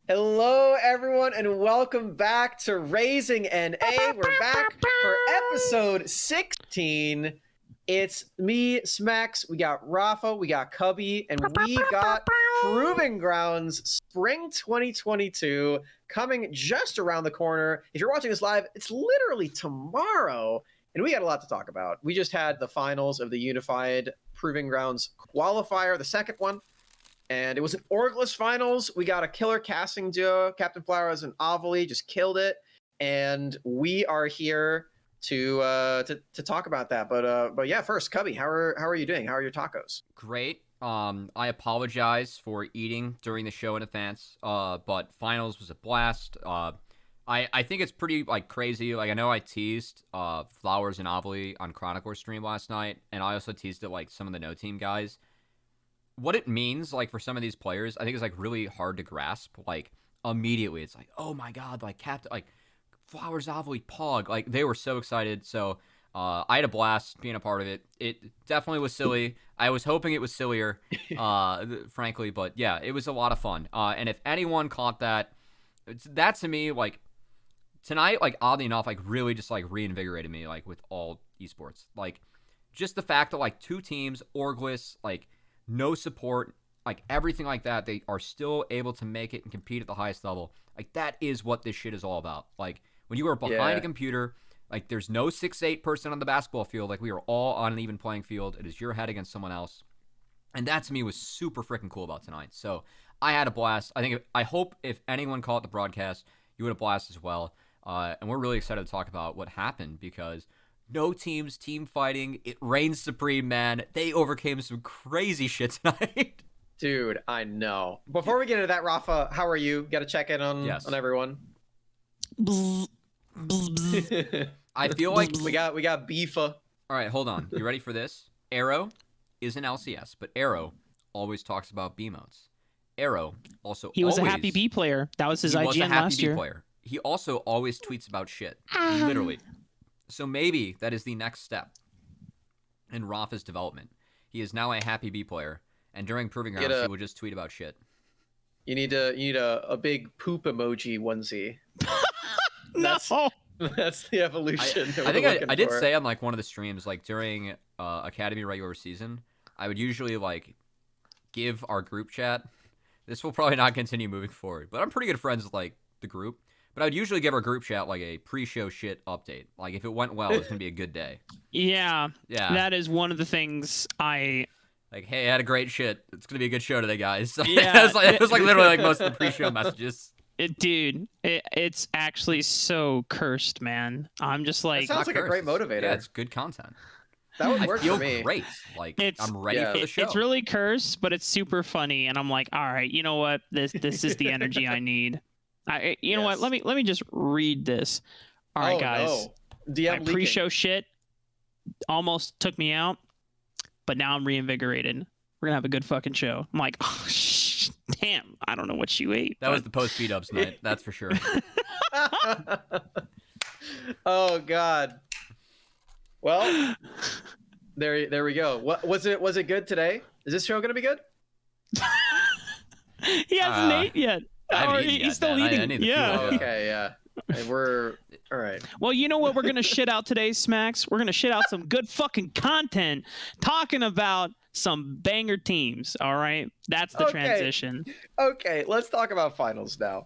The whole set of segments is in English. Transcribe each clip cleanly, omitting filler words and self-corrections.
Hello, everyone, and welcome back to Raising NA. We're back for episode 16. It's me, Smacks. We got Raafaa, we got Cubby, and we got Proving Grounds Spring 2022 coming just around the corner. If you're watching this live, it's literally tomorrow, and we got a lot to talk about. We just had the finals of the Unified Proving Grounds qualifier, the second one. And it was an Orgless finals. We got a killer casting duo. Captain Flowers and Avali just killed it. And we are here to talk about that. But yeah, first, Cubby, how are you doing? How are your tacos? Great. I apologize for eating during the show in advance. But finals was a blast. I think it's pretty crazy. I know I teased Flowers and Avali on Chronicler stream last night, and I also teased it some of the no team guys. What it means for some of these players, I think is really hard to grasp. Immediately it's oh my god, Captain Flowers, Avali, Pog, they were so excited. So I had a blast being a part of it. It definitely was silly. I was hoping it was sillier, frankly, but yeah, it was a lot of fun. And if anyone caught that to me, tonight, oddly enough, really just reinvigorated me with all esports. Just the fact that two teams, Orgless, no support, everything like that, they are still able to make it and compete at the highest level. That is what this shit is all about. When you are behind a computer, there's no 6'8" person on the basketball field. We are all on an even playing field. It is your head against someone else. And that to me was super freaking cool about tonight. So I had a blast. I hope if anyone caught the broadcast, you would have blast as well. And we're really excited to talk about what happened because no teams, team fighting. It reigns supreme, man. They overcame some crazy shit tonight. Dude, I know. Before we get into that, Raafaa, how are you? Got to check in on everyone. I feel like we got Beefa. All right, hold on. You ready for this? Arrow is an LCS, but Arrow always talks about B modes. Arrow also he was a happy B player. That was his IGN last year. Player. He also always tweets about shit. Literally. So maybe that is the next step in Raafaa's development. He is now a happy B player, and during Proving Grounds, he will just tweet about shit. You need a big poop emoji onesie. That's the evolution. I think I did say on one of the streams, during Academy regular season, I would usually give our group chat. This will probably not continue moving forward, but I'm pretty good friends with the group. But I would usually give our group chat a pre-show shit update. If it went well, it's gonna be a good day. Yeah. That is one of the things I hey, I had a great shit. It's gonna be a good show today, guys. Yeah. it was literally most of the pre-show messages. It's actually so cursed, man. I'm just that sounds like a great motivator. Yeah, it's good content. That would work for me. Great. I'm ready for the show. It's really cursed, but it's super funny, and I'm all right, you know what? This is the energy I need. You know what? Let me just read this. All right, guys. No. My pre-show shit almost took me out, but now I'm reinvigorated. We're gonna have a good fucking show. I'm oh damn! I don't know what you ate. That was the post beat-ups night. That's for sure. Oh God. Well, there we go. What was it? Was it good today? Is this show gonna be good? He hasn't ate yet. He's still eating. Okay, yeah. And we're all right. Well, you know what we're gonna shit out today, Smacks? We're gonna shit out some good fucking content talking about some banger teams. All right, that's the transition. Okay, let's talk about finals now.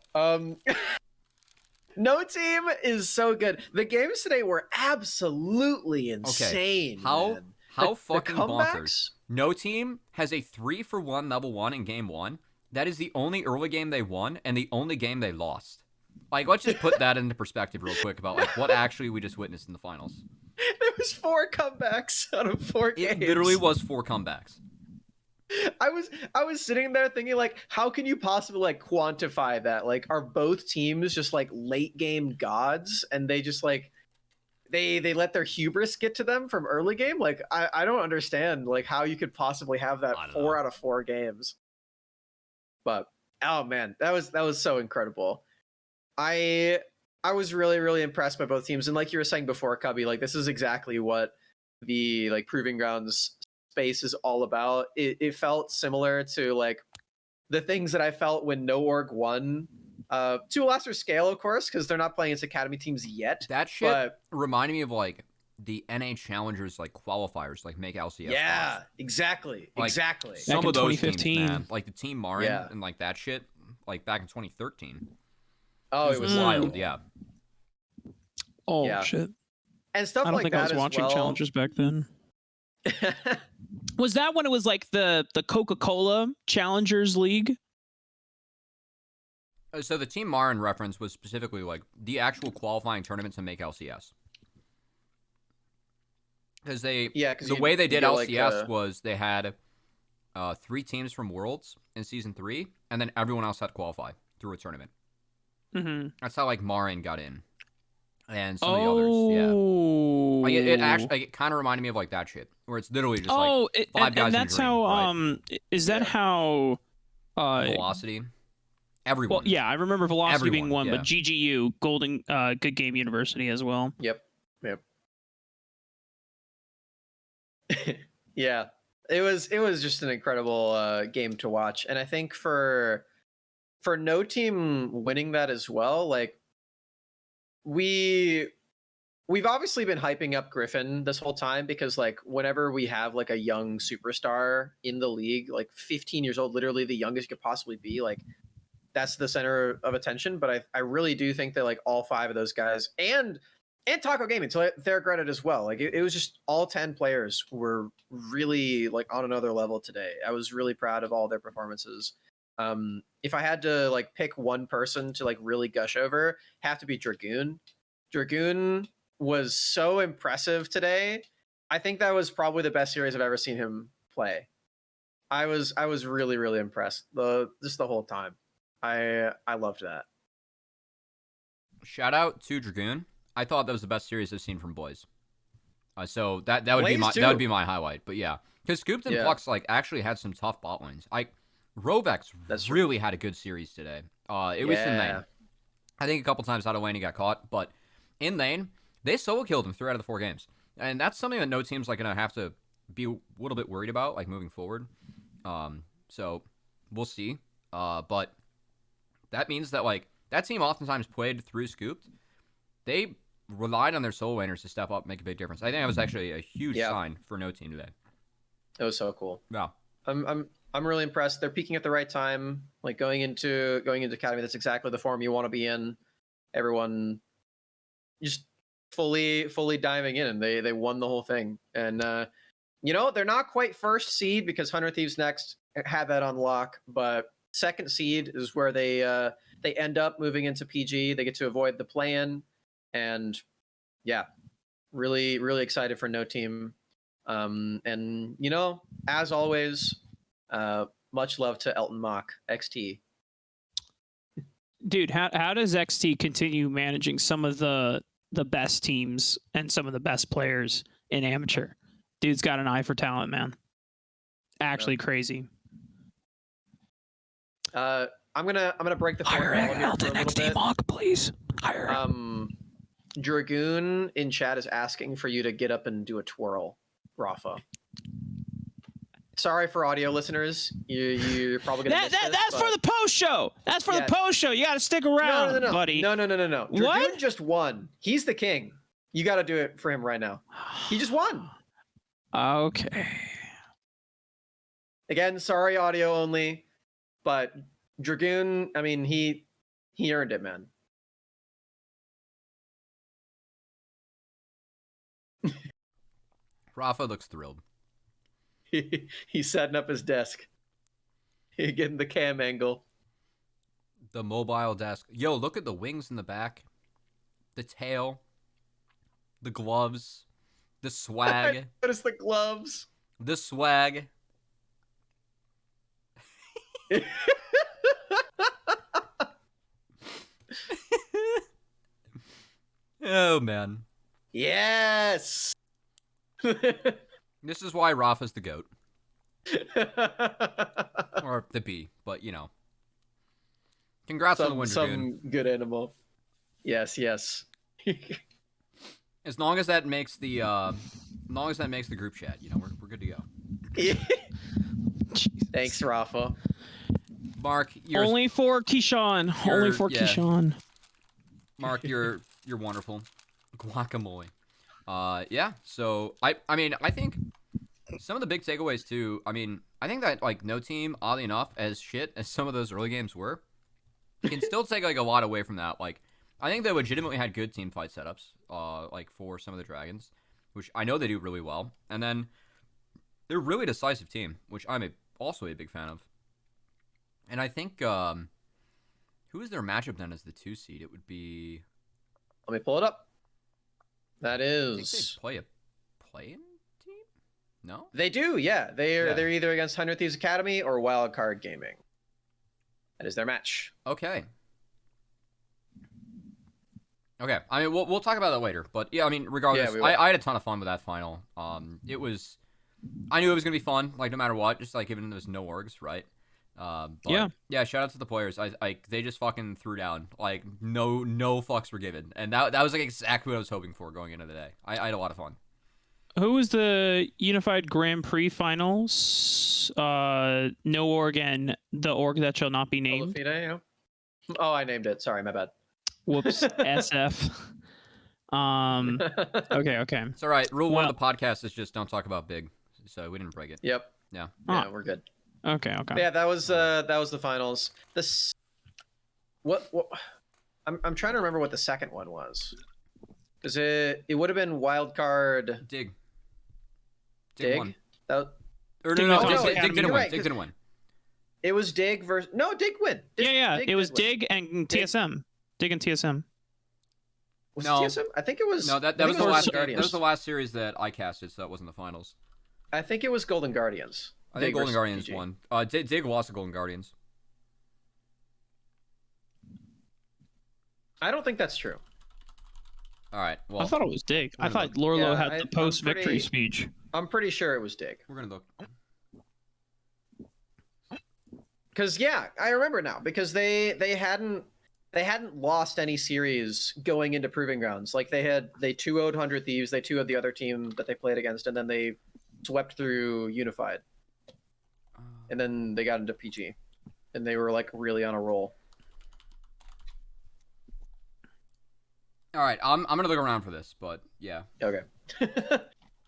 No team is so good. The games today were absolutely insane. Okay. How fucking bonkers? No team has a 3-for-1 level 1 in game 1. That is the only early game they won and the only game they lost. Let's just put that into perspective real quick about what actually we just witnessed in the finals. There was 4 comebacks out of 4 games. It literally was 4 comebacks. I was sitting there thinking how can you possibly quantify that? Are both teams just late game gods and they just they let their hubris get to them from early game? I don't understand how you could possibly have that 4 out of 4 games. But oh man, that was so incredible. I was really, really impressed by both teams. And like you were saying before, Cubby, this is exactly what the Proving Grounds space is all about. It felt similar to the things that I felt when No Org won To a lesser scale, of course, because they're not playing against academy teams yet. That shit But reminded me of like the NA Challengers like qualifiers, like make LCS. yeah, spots. exactly, Like, exactly. Some Back in of those 2015. teams, man, like the Team Marin Yeah. and like that shit, like back in 2013. Oh, it was wild. Yeah. Oh Yeah. shit! and stuff I don't like think that I was as watching well. Challengers back then. Was that when it was like the Coca-Cola Challengers League? So the Team Marin reference was specifically like the actual qualifying tournament to make LCS. Because the way they did LCS was they had 3 teams from Worlds in Season 3, and then everyone else had to qualify through a tournament. Mm-hmm. That's how like Marin got in. And some of the others, yeah. Like it actually, like, it kind of reminded me of like that shit, where it's literally just like 5 guys and that's in a green, how right? is that how Velocity. Everyone. well, yeah, I remember Velocity being Everyone, one, but GGU, Golden Good Game University as well. Yep. Yeah, it was just an incredible game to watch, and I think for no team winning that as well, like we've obviously been hyping up Griffin this whole time, because like whenever we have like a young superstar in the league, like 15 years old, literally the youngest you could possibly be, like that's the center of attention. But I really do think that like all 5 of those guys and Taco Gaming, to their credit as well, like it was just all 10 players were really like on another level today. I was really proud of all their performances. If I had to like pick one person to like really gush over, have to be Dragoon. Dragoon was so impressive today. I think that was probably the best series I've ever seen him play. I was really, really impressed just the whole time. I loved that. Shout out to Dragoon. I thought that was the best series I've seen from boys. So that would be Blaze that would too. be my highlight. But yeah, because Scooped and Yeah. Flux like actually had some tough bot lanes. Rovex That's really had a good series today. It was in Yeah. lane. I think a couple times out of lane he got caught, but in lane they solo killed him 3 out of the 4 games, and that's something that no team's like gonna have to be a little bit worried about like moving forward. So we'll see. But that means that like that team oftentimes played through Scooped. They relied on their solo laners to step up, and make a big difference. I think that was actually a huge sign for no team today. It was so cool. Yeah. I'm really impressed. They're peaking at the right time. Like going into academy, that's exactly the form you want to be in. Everyone just fully diving in, and they won the whole thing. And they're not quite first seed because 100 Thieves Next had that on lock, but second seed is where they end up moving into PG. They get to avoid the play-in, and yeah, really, really excited for no team. And as always, much love to Elton Mock XT. Dude, how does XT continue managing some of the best teams and some of the best players in amateur? Dude's got an eye for talent, man. Actually crazy. I'm gonna break the fourth Hire wall here for a Elton little XT bit. Mock, please. Hire him. Dragoon in chat is asking for you to get up and do a twirl, Raafaa. Sorry for audio listeners. You're probably gonna miss this, That's for the post show. That's for the post show. You got to stick around, no, buddy. No. Dragoon What? just won. He's the king. You got to do it for him right now. He just won. Okay. Again, sorry, audio only, but Dragoon, I mean, he earned it, man. Raafaa looks thrilled. He's setting up his desk. Getting the cam angle. The mobile desk. Yo, look at the wings in the back. The tail. The gloves. The swag. Notice the gloves. The swag. Oh, man. Yes. This is why Raafaa's the GOAT. Or the B, but Congrats on the win, Dragoon. Some good animal. Yes. As long as that makes the group chat, we're good to go. Thanks, Raafaa. Mark, you're Only for Keyshawn. Only for yeah. Keyshawn. Mark, you're wonderful. Guacamole. Yeah. So I mean, I think some of the big takeaways too. I mean, I think that like no team, oddly enough, as shit as some of those early games were, can still take like a lot away from that. Like, I think they legitimately had good team fight setups. Like for some of the Dragons, which I know they do really well, and then they're a really decisive team, which I'm also a big fan of. And I think who is their matchup then as the 2 seed? It would be. Let me pull it up. That I think is. they play a play-in team. No. They do, yeah. They're either against 100 Thieves Academy or Wildcard Gaming. That is their match. Okay. Okay. I mean, we'll talk about that later. But yeah, I mean, regardless, Yeah, I had a ton of fun with that final. It was. I knew it was gonna be fun, like no matter what. Just like even there's no orgs, right? But, yeah. Shout out to the players. They just fucking threw down. Like no fucks were given, and that was like exactly what I was hoping for going into the day. I had a lot of fun. Who was the Unified Grand Prix finals? No org and the org that shall not be named. Fide, yeah. Oh, I named it. Sorry, my bad. Whoops. SF. Okay. It's all right. Rule 1 of the podcast is just don't talk about big. So we didn't break it. Yep. Yeah. Yeah, we're good. Okay. But yeah, that was the finals. This what I'm trying to remember what the second one was. Because it would have been wild card Dig Dig. won. That, Or Dig no, was Dig also didn't Academy. win. Right, Dig didn't win. it was Dig versus Dig win. Yeah. Dig It was did win. Dig and TSM. Dig and TSM. Was No. it TSM? I think it was. No, that I was think the it last. Guardians. That was the last series that I casted, so that wasn't the finals. I think it was Golden Guardians. I think Dig Golden versus Guardians PG. won. Dig lost to Golden Guardians. I don't think that's true. All right. Well, I thought it was Dig. I I'm thought gonna Lorlo Yeah, had I'm the post-victory pretty- speech. I'm pretty sure it was Dig. we're gonna look. Because yeah, I remember now because they hadn't lost any series going into Proving Grounds. Like they 2-0'd 100 Thieves, they 2-0'd the other team that they played against, and then they swept through Unified, and then they got into PG, and they were like really on a roll. All right. I'm gonna look around for this, but yeah. Okay.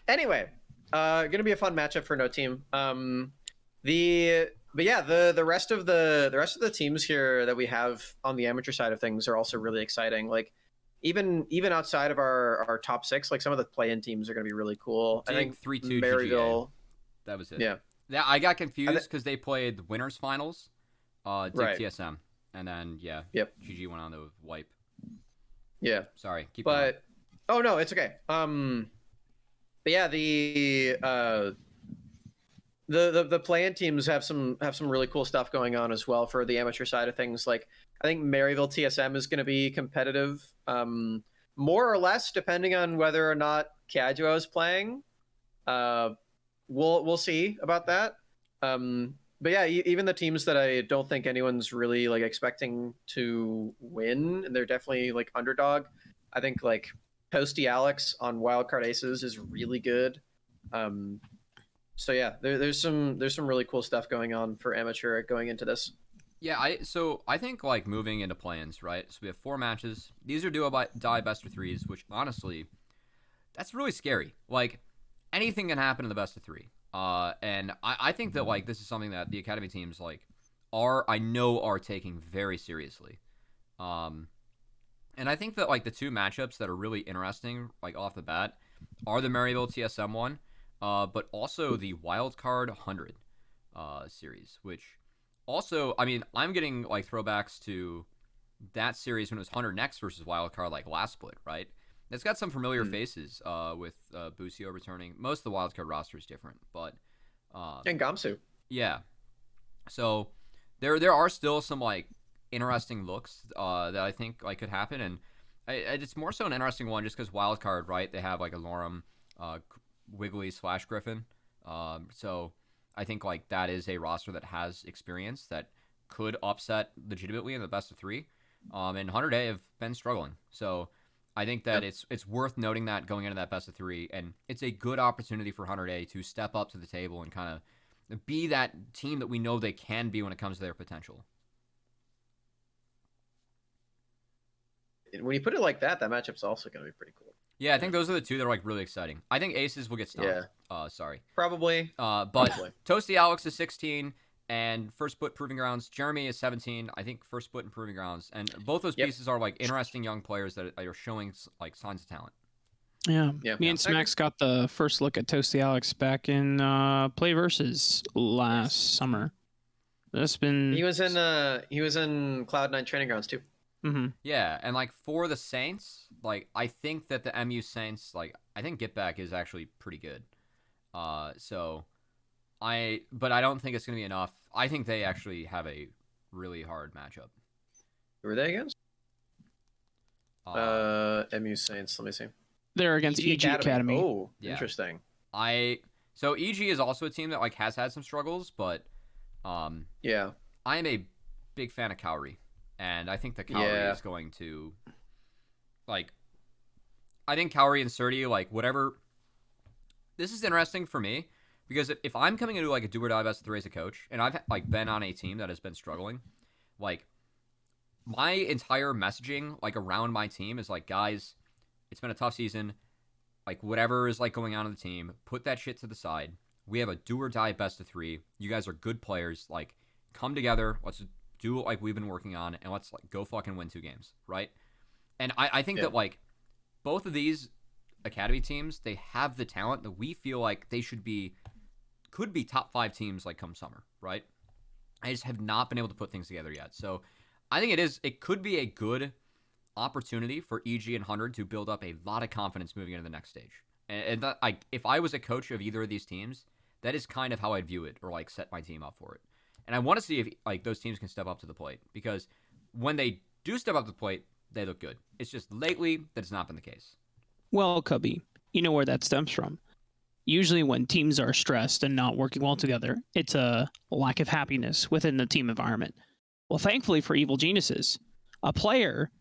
Anyway, gonna be a fun matchup for no team. The rest of the teams here that we have on the amateur side of things are also really exciting. Like even outside of our top 6, like some of the play-in teams are gonna be really cool. I think 3-2 Maryville. That was it. Yeah. Yeah, I got confused because they played the winners finals, Dig Right. TSM, and then yeah. Yep. GG went on to wipe. Yeah. Sorry. Keep going. But oh no, it's okay. But yeah, the play-in teams have some really cool stuff going on as well for the amateur side of things. Like I think Maryville TSM is going to be competitive, more or less depending on whether or not Kiaduo is playing. We'll see about that. But yeah, even the teams that I don't think anyone's really like expecting to win, and they're definitely like underdog. I think like Toasty Alex on Wildcard Aces is really good. So yeah, there's some really cool stuff going on for amateur going into this. Yeah, I think like moving into play-ins, right? So we have 4 matches. These are do or die best of 3s, which honestly, that's really scary. Like anything can happen in the best of 3. And I think that like this is something that the academy teams like are taking very seriously. And I think that like the 2 matchups that are really interesting, like off the bat, are the Maryville TSM one, but also the Wildcard 100 series, which also, I mean, I'm getting like throwbacks to that series when it was 100 Next versus Wildcard, like last split, right? It's got some familiar faces with Busio returning. Most of the Wildcard roster is different, but And Gamsu. yeah. So there are still some like interesting looks that I think like could happen, and it's more so an interesting one just because Wildcard, right? They have like a Lorem, Wiggly / Griffin. So I think like that is a roster that has experience that could upset legitimately in the best of 3. And 100A have been struggling, so I think that it's worth noting that going into that best of 3, and it's a good opportunity for 100A to step up to the table and kind of be that team that we know they can be when it comes to their potential. When you put it like that, that matchup's also going to be pretty cool. Yeah, I think those are the two that are like really exciting. I think Aces will get stomped. Yeah. Sorry. Probably. But Probably. Toasty Alex is 16, and First Split Proving Grounds. Jeremy is 17. I think First Split and Proving Grounds, and both those pieces are like interesting young players that are showing like signs of talent. Yeah. Me and Smacks got the first look at Toasty Alex back in Play Versus last summer. That's been. He was in Cloud9 Training Grounds too. Mm-hmm. Yeah, and like for the Saints, like I think that the MU Saints, like I think Get Back is actually pretty good. But I don't think it's gonna be enough. I think they actually have a really hard matchup. Who are they against? MU Saints. Let me see. They're against EG Academy. Oh, yeah. Interesting. So EG is also a team that like has had some struggles, but yeah, I am a big fan of Cowrie. And I think that Cowrie is going to, like, I think Cowrie and Surdy, like, whatever. This is interesting for me because if I'm coming into, like, a do or die best of 3 as a coach, and I've, like, been on a team that has been struggling, like, my entire messaging, like, around my team is, like, guys, it's been a tough season. Like, whatever is, like, going on in the team, put that shit to the side. We have a do or die best of 3. You guys are good players. Like, come together. Let's do what like we've been working on, and let's like go fucking win 2 games, right? And I think that like both of these academy teams, they have the talent that we feel like they could be top 5 teams like come summer, right? I just have not been able to put things together yet. So I think it could be a good opportunity for EG and 100 to build up a lot of confidence moving into the next stage. And that, like if I was a coach of either of these teams, that is kind of how I'd view it or like set my team up for it. And I want to see if like those teams can step up to the plate because when they do step up to the plate, they look good. It's just lately that's not been the case. Well, Cubby, you know where that stems from. Usually when teams are stressed and not working well together, it's a lack of happiness within the team environment. Well, thankfully for Evil Geniuses, a player,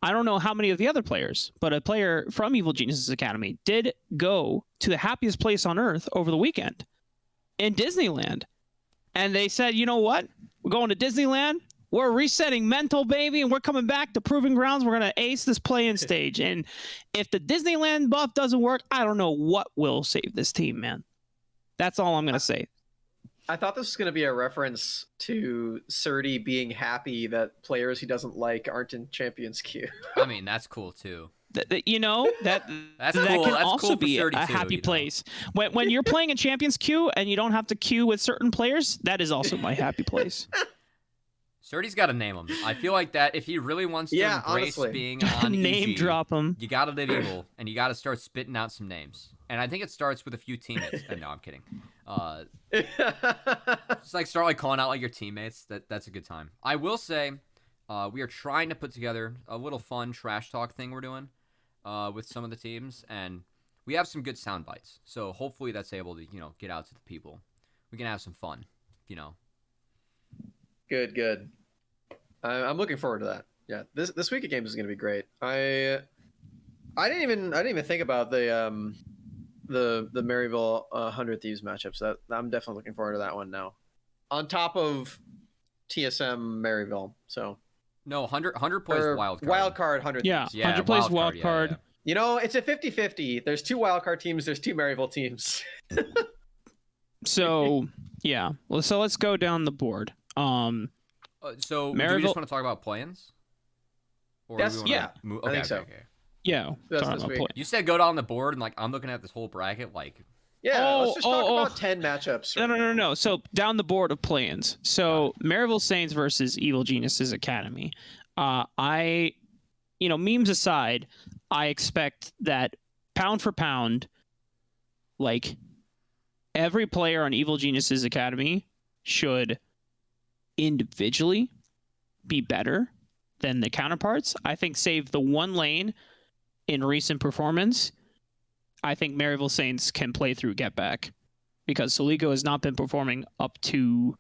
I don't know how many of the other players, but a player from Evil Geniuses Academy did go to the happiest place on earth over the weekend in Disneyland. And they said, you know what? We're going to Disneyland. We're resetting mental, baby, and we're coming back to Proving Grounds. We're going to ace this play-in stage. And if the Disneyland buff doesn't work, I don't know what will save this team, man. That's all I'm going to say. I thought this was going to be a reference to Surdy being happy that players he doesn't like aren't in Champions Queue. I mean, that's cool, too. You know, that that's that cool. can That's also cool be a happy place. When you're playing a Champions queue and you don't have to queue with certain players, that is also my happy place. Surdy's got to name him. I feel like that if he really wants to embrace honestly. being on Name EG, drop him. you got to live evil, and you got to start spitting out some names. And I think it starts with a few teammates. No, I'm kidding. Just like start like calling out like your teammates. That's a good time. I will say, we are trying to put together a little fun trash talk thing we're doing with some of the teams, and we have some good sound bites. So hopefully that's able to get out to the people. We can have some fun. Good. I'm looking forward to that. Yeah, this week of games is going to be great. I didn't even think about the Maryville 100 Thieves matchups. That I'm definitely looking forward to that one now. On top of TSM Maryville, so no 100 plays wild card. Wild card 100 Yeah, Thieves. 100 plays wild card. Yeah. You know, it's a 50-50. There's 2 wildcard teams. There's 2 Maryville teams. So yeah, well, so let's go down the board. So do we Maryville- just want to talk about play-ins? Or Yes, do we yeah. Okay, I think so. Okay. Yeah, That's talking this about week. play. You said go down the board, and like I'm looking at this whole bracket, like Yeah, let's just talk oh. about 10 matchups. No. So down the board of play-ins. So Maryville Saints versus Evil Geniuses Academy. Memes aside, I expect that pound for pound, like every player on Evil Geniuses Academy should individually be better than the counterparts. I think save the one lane in recent performance, I think Maryville Saints can play through Get Back because Soligo has not been performing up to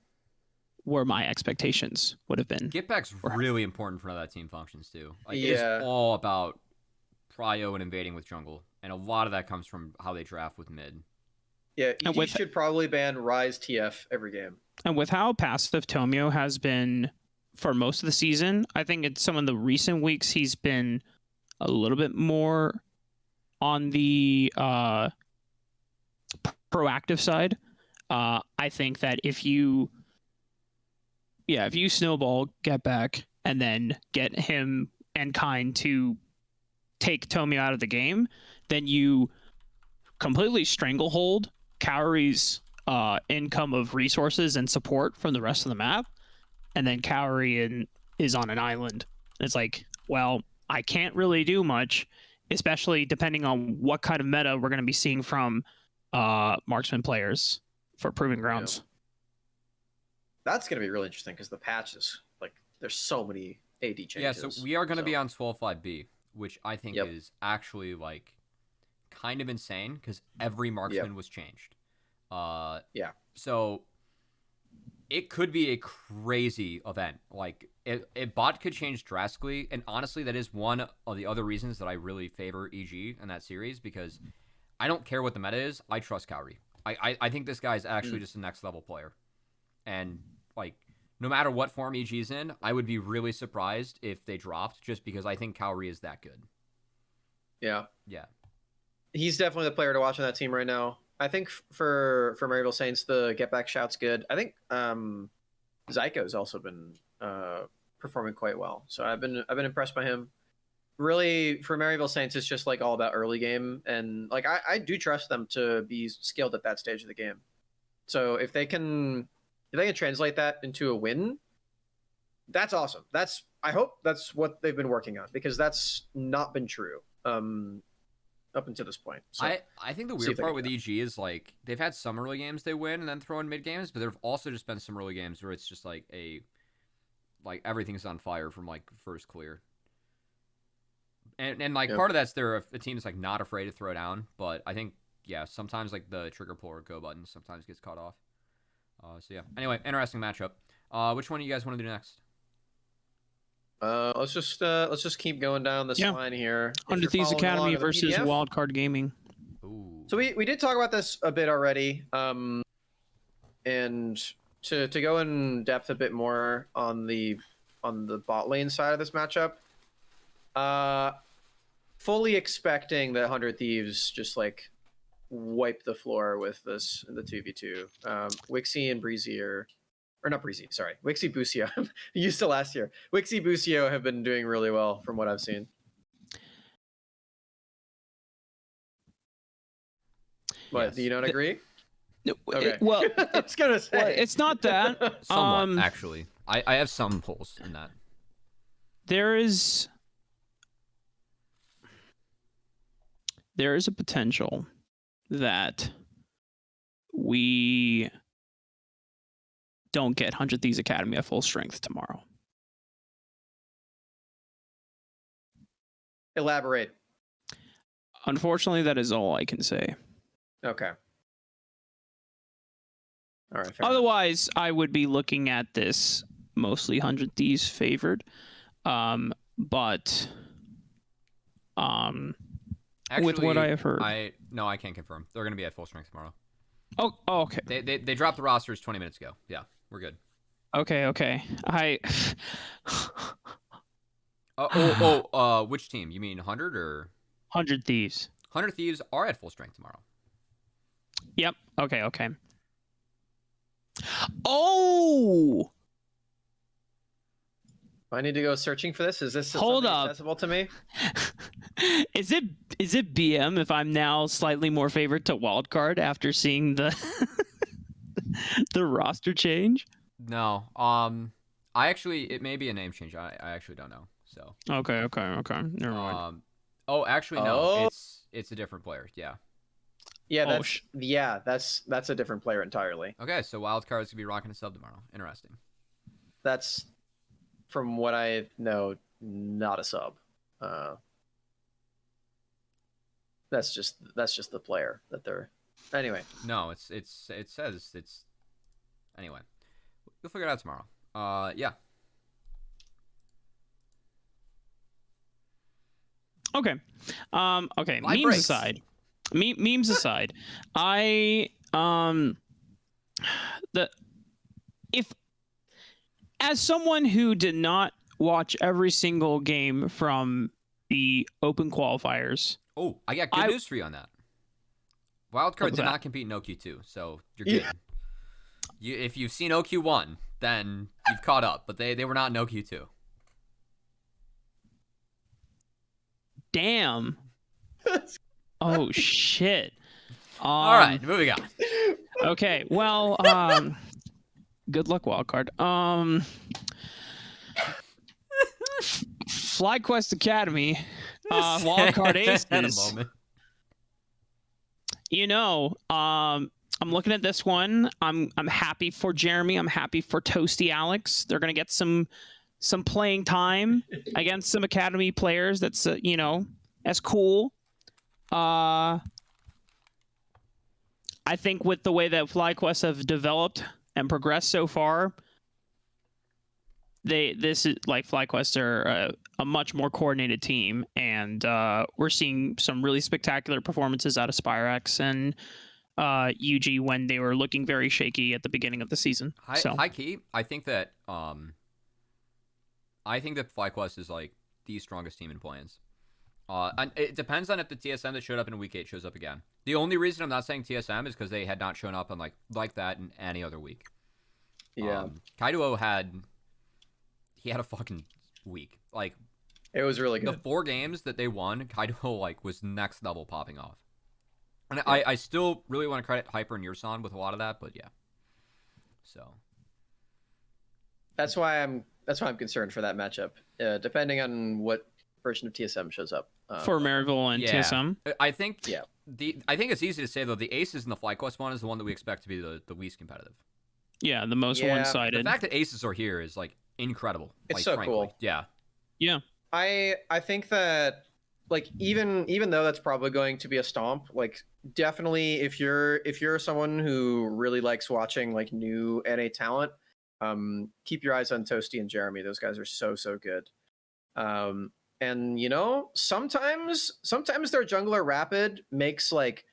where my expectations would have been. Get Back's really important for how that team functions too. Like Yeah. it's all about prio and invading with jungle, and a lot of that comes from how they draft with mid. Yeah, And EG should probably ban Rise TF every game. And with how passive Tomio has been for most of the season, I think in some of the recent weeks he's been a little bit more on the proactive side. I think that if you snowball, get back, and then get him and Kind to take Tomio out of the game, then you completely stranglehold Cowrie's income of resources and support from the rest of the map, and then Cowrie is on an island. It's like, well, I can't really do much, especially depending on what kind of meta we're going to be seeing from marksman players for Proving Grounds. Yeah. That's going to be really interesting because the patches, like, there's so many AD changes. Yeah, so we are going to be on 12.5B, which I think is actually, like, kind of insane because every marksman was changed. So it could be a crazy event. Like, a bot could change drastically, and honestly, that is one of the other reasons that I really favor EG in that series, because I don't care what the meta is. I trust Cowrie. I think this guy is actually just a next level player. And, like, no matter what form EG's in, I would be really surprised if they dropped, just because I think Cowrie is that good. Yeah. He's definitely the player to watch on that team right now. I think for Maryville Saints, the get back shout's good. I think Zyko's also been performing quite well. So I've been impressed by him. Really, for Maryville Saints, it's just like all about early game, and like I do trust them to be skilled at that stage of the game. So if they can translate that into a win, that's awesome. I hope that's what they've been working on, because that's not been true up until this point. So I think the weird part with EG is, like, they've had some early games they win and then throw in mid games, but there've also just been some early games where it's just like everything's on fire from like first clear. And like part of that's they're a team that's like not afraid to throw down, but I think sometimes like the trigger pull or go button sometimes gets caught off. So yeah. Anyway, interesting matchup. Which one do you guys want to do next? Let's just keep going down this line here. 100 Thieves Academy versus Wildcard Gaming. Ooh. So we did talk about this a bit already. And to go in depth a bit more on the bot lane side of this matchup, fully expecting that 100 Thieves just like wipe the floor with this in the 2v2. Wixie and Breezy or not Breezy, sorry. Wixie Busio. Used to last year. Wixie Busio have been doing really well from what I've seen. What, do you not agree? Okay. Well, I was gonna say. Well, it's not that. Somewhat, actually. I have some pulls in that. There is a potential that we don't get 100 Thieves Academy at full strength tomorrow. Elaborate. Unfortunately, that is all I can say. Okay. All right. Otherwise, I would be looking at this mostly 100 Thieves favored. But actually, with what I have heard, I can't confirm. They're going to be at full strength tomorrow. Oh, okay. They dropped the rosters 20 minutes ago. Yeah, we're good. Okay. Which team? You mean 100 or 100 Thieves? 100 Thieves are at full strength tomorrow. Yep. Okay. Oh! I need to go searching for this. Is this accessible to me? Is it BM if I'm now slightly more favored to wildcard after seeing the the roster change? No. It may be a name change. I actually don't know. So. Okay. Never mind. Actually no. It's a different player. Yeah. Yeah, that's a different player entirely. Okay, so wildcard is gonna be rocking a sub tomorrow. Interesting. That's, from what I know, not a sub. That's just the player that they're. Anyway. No, it says it's. Anyway, you'll figure it out tomorrow. Yeah. Okay. Okay. Memes aside, I The if as someone who did not watch every single game from the open qualifiers. Oh, I got good news for you on that. Wildcard did not compete in OQ2, so you're good. If you've seen OQ1, then you've caught up, but they were not in OQ2. Damn. Oh, shit. All right, moving on. Okay, well, good luck, Wildcard. FlyQuest Academy, Wildcard Aces. At a moment. You know, I'm looking at this one. I'm happy for Jeremy. I'm happy for Toasty Alex. They're gonna get some playing time against some Academy players. That's that's cool. I think with the way that FlyQuest have developed and progressed so far, this is like FlyQuest are a much more coordinated team, and we're seeing some really spectacular performances out of Spyrex and UG when they were looking very shaky at the beginning of the season. High key, I think that FlyQuest is like the strongest team in play-ins. And it depends on if the TSM that showed up in week 8 shows up again. The only reason I'm not saying TSM is because they had not shown up on like that in any other week. Yeah, Kaido had a fucking week. Like, it was really good. The 4 games that they won, Kaido was next level popping off. And yeah. I still really want to credit Hyper and Yurson with a lot of that, but yeah. So that's why I'm concerned for that matchup. Depending on what version of TSM shows up. For Maryville and TSM. I think I think it's easy to say though the Aces and the FlyQuest one is the one that we expect to be the least competitive. Yeah, the most one-sided. The fact that Aces are here is like incredible. It's so frankly. cool. Yeah. Yeah. I think that like even though that's probably going to be a stomp, like definitely if you're someone who really likes watching like new NA talent, keep your eyes on Toasty and Jeremy. Those guys are so good. And sometimes their jungler Rapid makes like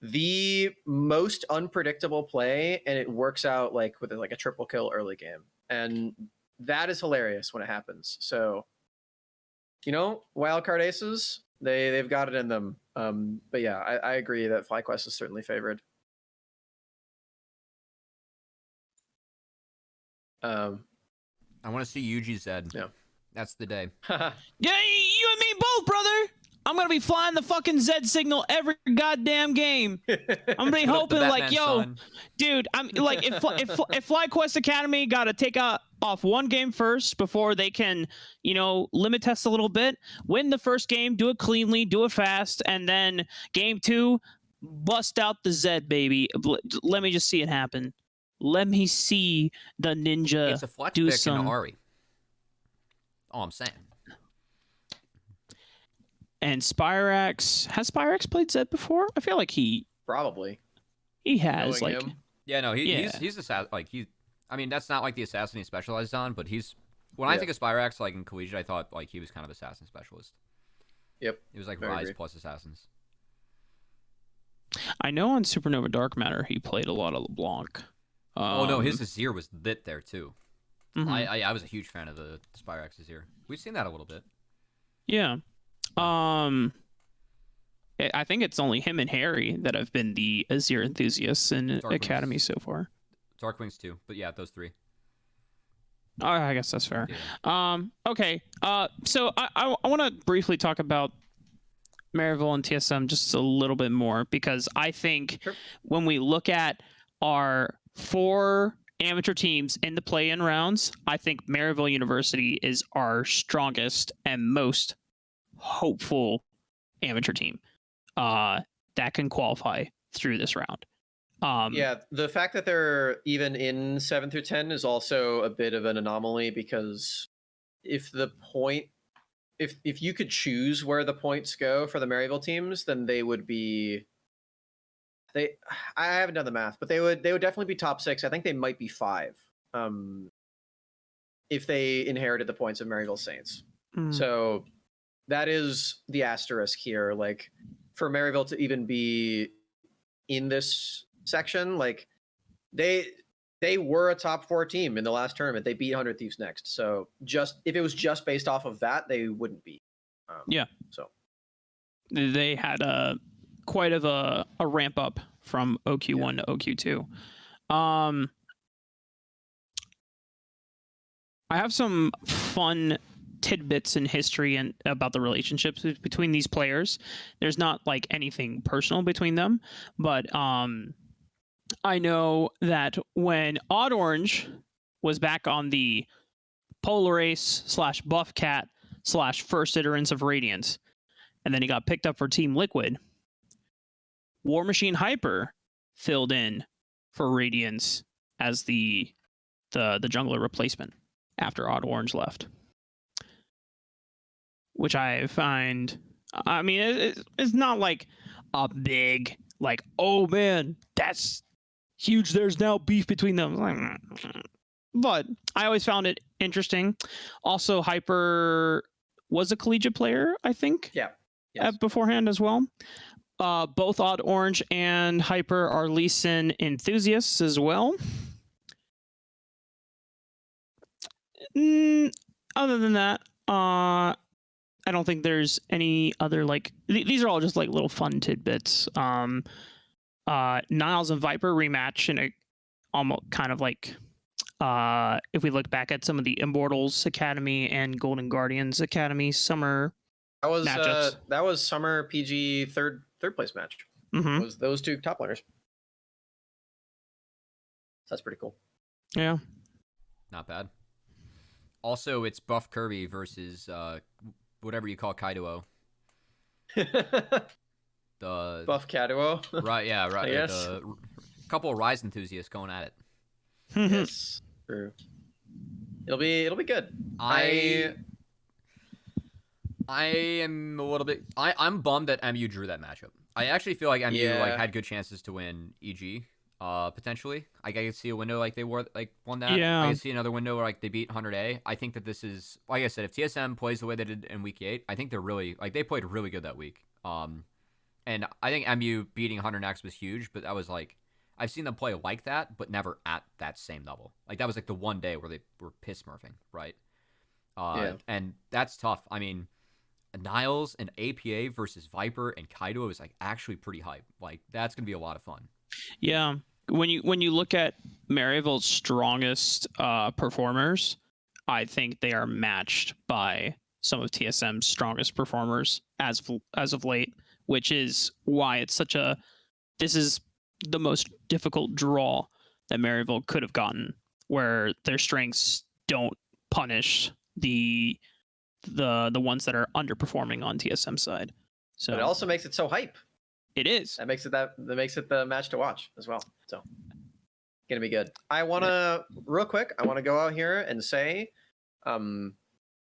the most unpredictable play, and it works out like with like a triple kill early game, and that is hilarious when it happens. So wildcard Aces, they've got it in them. But yeah, I agree that FlyQuest is certainly favored. I want to see UG Zed. Yeah. That's the day. Yeah, you and me both, brother. I'm gonna be flying the fucking Z signal every goddamn game. I'm gonna be hoping like, yo, dude, I'm like, if FlyQuest Academy gotta take off one game first before they can, limit test a little bit, win the first game, do it cleanly, do it fast, and then game 2, bust out the Z, baby. Let me just see it happen. Let me see the ninja it's a flex do pick some. In Ari. All I'm saying. And Spyrex, has Spyrex played Zed before? I feel like he probably has. Knowing like him. Yeah, no, he's assassin. Like I mean, that's not like the assassin he specialized on, but when I think of Spyrex, like in collegiate, I thought like he was kind of assassin specialist. Yep, he was like Very Rise agree. plus assassins. I know on Supernova Dark Matter he played a lot of LeBlanc. Oh no, his Azir was lit there too. Mm-hmm. I was a huge fan of the Spyrex Azir. We've seen that a little bit. Yeah. I think it's only him and Harry that have been the Azir enthusiasts in Academy so far. Darkwings too, but yeah, those 3. Oh, I guess that's fair. Yeah. Okay. So I want to briefly talk about Maryville and TSM just a little bit more, because I think when we look at our 4 amateur teams in the play-in rounds, I think Maryville University is our strongest and most hopeful amateur team that can qualify through this round. Yeah, the fact that they're even in 7 through 10 is also a bit of an anomaly, because if you could choose where the points go for the Maryville teams, then they would be I haven't done the math, but they would definitely be top 6. I think they might be 5 if they inherited the points of Maryville Saints. So that is the asterisk here. Like, for Maryville to even be in this section, like they were a top 4 team in the last tournament. They beat 100 Thieves next. So just if it was just based off of that, they wouldn't be. Yeah. So they had quite of a ramp up from OQ1 to OQ2. I have some fun tidbits in history and about the relationships between these players. There's not like anything personal between them, but I know that when Odd Orange was back on the Polar Ace / Buff Cat / First Iterance of Radiant, and then he got picked up for Team Liquid, War Machine Hyper filled in for Radiance as the jungler replacement after Odd Orange left, which I find, I mean, it's not like a big, like, oh man, that's huge, there's now beef between them. But I always found it interesting. Also, Hyper was a collegiate player, I think. yeah. Yes. Beforehand as well. Both Odd Orange and Hyper are Lee Sin enthusiasts as well. Other than that, I don't think there's any other, like, these are all just like little fun tidbits. Niles and Viper rematch in a almost kind of like, if we look back at some of the Immortals Academy and Golden Guardians Academy summer matchups. That was summer PG third place match. Mm-hmm. Was those 2 top winners. So that's pretty cool. Yeah. Not bad. Also, it's Buff Kirby versus whatever you call Kaido. The Buff Kaduo. Right, yeah, right. Yes. A couple of Rise enthusiasts going at it. Yes, true. It'll be good. I am a little bit. I'm bummed that MU drew that matchup. I actually feel like MU like had good chances to win EG. Potentially, I could see a window like they won that. Yeah. I could see another window where like they beat 100A. I think that this is, like I said, if TSM plays the way they did in week 8, I think they're really like they played really good that week. And I think MU beating 100X was huge, but that was like I've seen them play like that, but never at that same level. Like that was like the one day where they were piss smurfing, right? And that's tough. I mean, Niles and APA versus Viper and Kaido is like actually pretty hype. Like that's gonna be a lot of fun. Yeah. When you look at Maryville's strongest performers, I think they are matched by some of TSM's strongest performers as of late, which is why it's such a. This is the most difficult draw that Maryville could have gotten, where their strengths don't punish the ones that are underperforming on TSM side. So but it also makes it so hype. It is. That makes it the match to watch as well. So gonna be good. I wanna real quick. I want to go out here and say,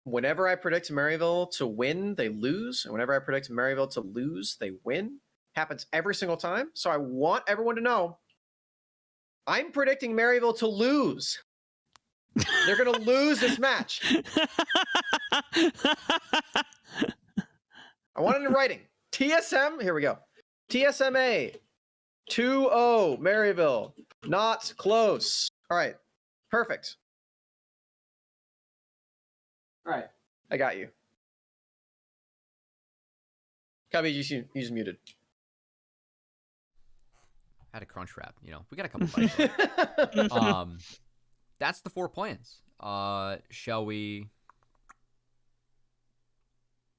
whenever I predict Maryville to win, they lose, and whenever I predict Maryville to lose, they win. Happens every single time. So I want everyone to know, I'm predicting Maryville to lose. They're gonna lose this match. I want it in writing. TSM. Here we go. TSMA 2-0 Maryville. Not close. All right. Perfect. All right. I got you. Cubby, you just muted. Had a crunch wrap, we got a couple bites. That's the 4 plans. Shall we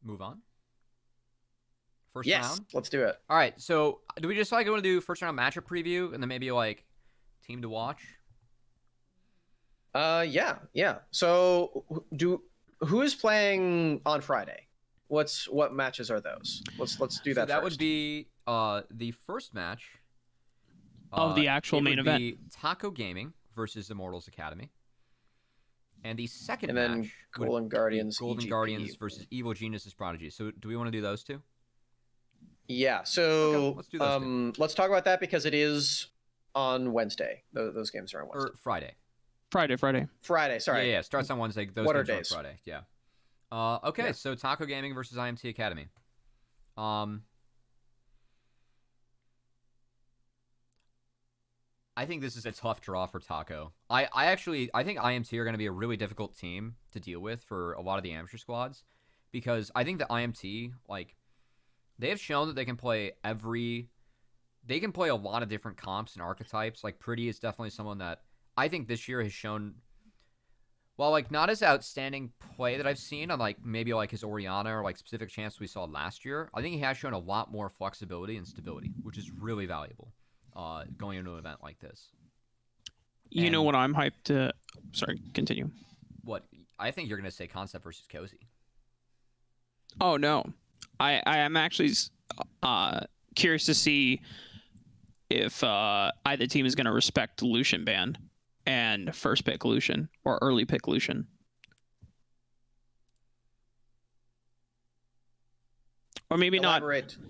move on? First round? Let's do it. All right, so do we just want to do first round matchup preview and then maybe like team to watch? Yeah. So who is playing on Friday? What matches are those? Let's do that. That first. would be the first match of the actual main event. Be Taco Gaming versus Immortals Academy. And the second and then match Golden Guardians EGP. Versus Evil Genius's Prodigy. So do we want to do those two? Yeah, so okay, let's do those two. Let's talk about that because it is on Wednesday. Those games are on Wednesday. Or Friday. Friday, sorry. Yeah, starts on Wednesday. Those what games are days? On Friday, yeah. Okay, so Taco Gaming versus IMT Academy. I think this is a tough draw for Taco. I think IMT are going to be a really difficult team to deal with for a lot of the amateur squads, because I think the IMT, like, they have shown that they can play a lot of different comps and archetypes. Like, Pretty is definitely someone that I think this year has shown, well, like, not as outstanding play that I've seen on, like, maybe like his Oriana or like specific champs we saw last year. I think he has shown a lot more flexibility and stability, which is really valuable going into an event like this. You know what I'm hyped to... Sorry, continue. What? I think you're going to say Concept versus Cozy. Oh, no. I am actually curious to see if either team is going to respect Lucian ban and first pick Lucian or early pick Lucian. Or maybe Elaborate. not.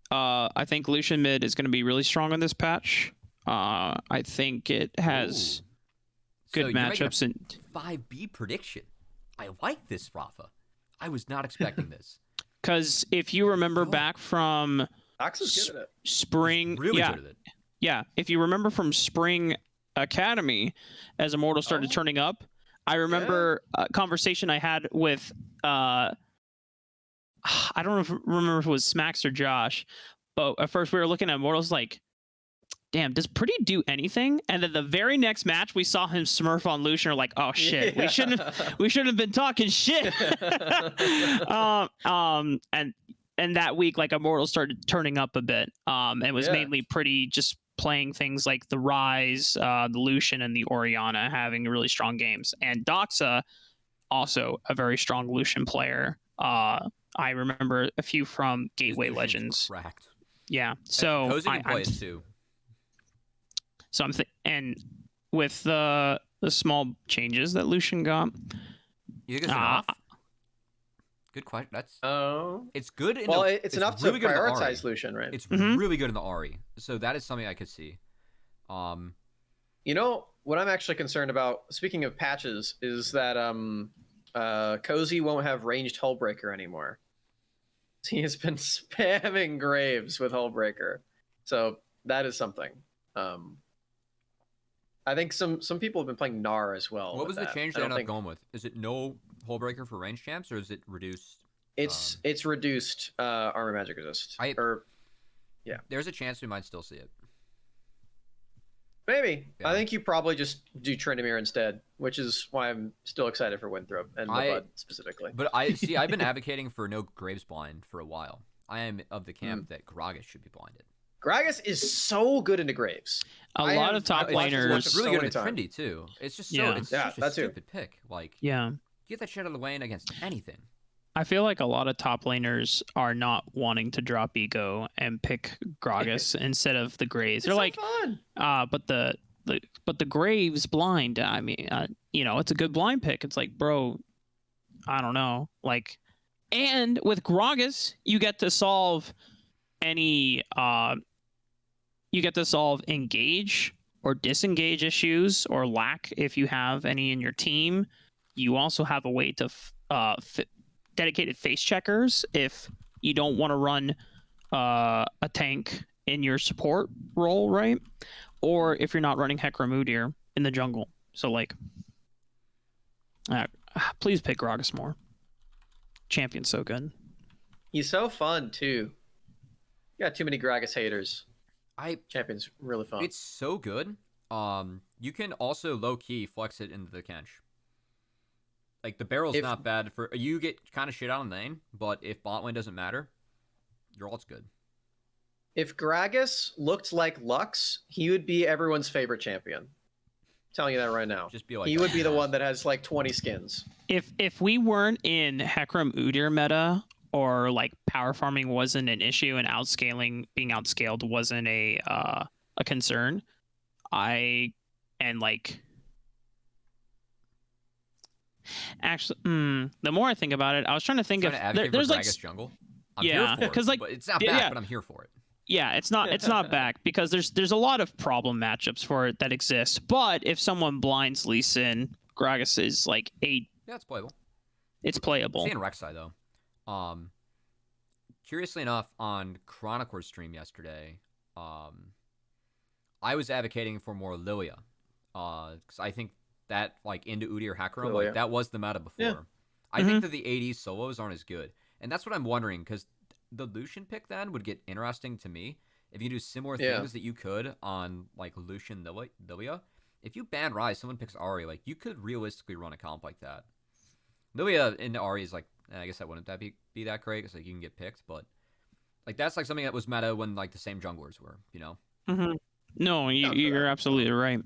I think Lucian mid is going to be really strong on this patch. I think it has good matchups. And 5B prediction. I like this, Raafaa. I was not expecting this. Because if you remember back from Ox is good at it. spring, He's really good at it. Yeah, if you remember from Spring Academy, as Immortal started turning up, I remember a conversation I had with, I don't remember if it was Smax or Josh, but at first we were looking at Immortals like, damn, does Pretty do anything? And then the very next match, we saw him smurf on Lucian. We're like, oh shit, we shouldn't have been talking shit. And that week, like, Immortal started turning up a bit. It was mainly Pretty just playing things like the Rise, the Lucian, and the Oriana, having really strong games. And Doxa, also a very strong Lucian player. I remember a few from Gateway Legends. Cracked. Yeah, so Cozy can play it too. So and with the small changes that Lucian got, You think it's enough? Good question. That's it's good. It's enough to really good in the Ahri. prioritize Lucian, right? It's really good in the Ahri, so that is something I could see. You know what I'm actually concerned about. Speaking of patches, is that Cozy won't have ranged Hullbreaker anymore. He has been spamming Graves with Hullbreaker, so that is something. I think some people have been playing Gnar as well. What was the change they ended up going with? Is it no Hullbreaker for range champs, or is it reduced? It's reduced armor magic resist. There's a chance we might still see it. Maybe. Yeah. I think you probably just do Tryndamere instead, which is why I'm still excited for Winthrop and Bud specifically. But I've been advocating for no Graves blind for a while. I am of the camp that Gragas should be blinded. Gragas is so good into Graves. A lot of top laners. It's really good into Trendy too. It's just it's such a stupid pick. Like, get that shit out of the lane against anything. I feel like a lot of top laners are not wanting to drop ego and pick Gragas instead of the Graves. They're like, fun. But the Graves blind. I mean, it's a good blind pick. It's like, bro, I don't know. Like, and with Gragas, you get to solve any you get to solve engage or disengage issues or lack if you have any in your team. You also have a way to dedicated face checkers if you don't want to run a tank in your support role, right? Or if you're not running Hecarim in the jungle. So, like, please pick Gragas more. Champion's so good. He's so fun too. You got too many Gragas haters. Champion's really fun. It's so good. You can also low key flex it into the Kench. Like, the barrel's not bad for you get kind of shit out in lane, but if bot lane doesn't matter, your ult's good. If Gragas looked like Lux, he would be everyone's favorite champion. I'm telling you that right now. Just be like he would be the one that has like 20 skins. If we weren't in Hecarim meta, or like power farming wasn't an issue and being outscaled wasn't a concern, actually, the more I think about it, I was trying to think of there's like jungle. I'm here for it, because like it's not bad, but I'm here for it. Yeah, it's not back because there's a lot of problem matchups for it that exist. But if someone blinds Lee Sin, Gragas is like it's playable. It's playable. Seeing Rek'Sai though. Curiously enough, on Chronicler's stream yesterday, I was advocating for more Lilia, because I think that like into Udi or Hakarim, Lilia. like that was the meta before. Yeah. I think that the AD solos aren't as good, and that's what I'm wondering because the Lucian pick then would get interesting to me if you do similar Yeah. things that you could on like Lucian Lilia. If you ban Ryze, someone picks Ahri, like you could realistically run a comp like that. Lilia into Ahri is like, I guess that wouldn't be that great because like you can get picked, but like that's like something that was meta when like the same junglers were, you know. No, Down for you're that. absolutely right.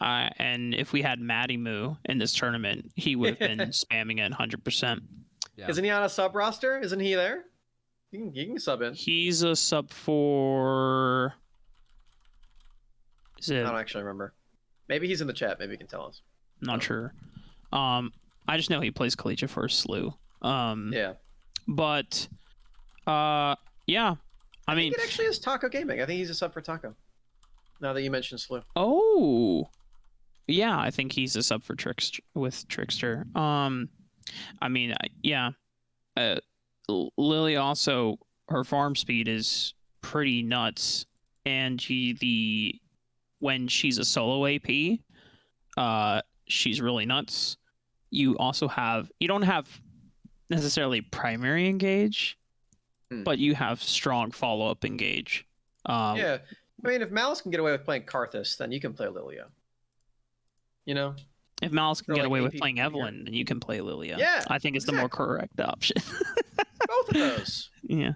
And if we had Matty Moo in this tournament, he would have been spamming it 100%. Yeah. Isn't he on a sub roster? Isn't he there? You can sub in. He's a sub for. Is I it? don't actually remember. Maybe he's in the chat. Maybe he can tell us. Not sure. I just know he plays Collegiate for Slew. Yeah. But, yeah. I mean, think it actually is Taco Gaming. I think he's a sub for Taco. Now that you mentioned Slew. oh, yeah. I think he's a sub for Trickster. I mean, yeah. Lily also, her farm speed is pretty nuts, and when she's a solo AP, she's really nuts. You don't have necessarily primary engage, but you have strong follow-up engage. Yeah, I mean, if Malice can get away with playing Karthus, then you can play Lilia. You know? If Malice can Or get like away with AP playing here. Evelyn, then you can play Lilia. Yeah, I think it's the more correct option. Both of those. Yeah,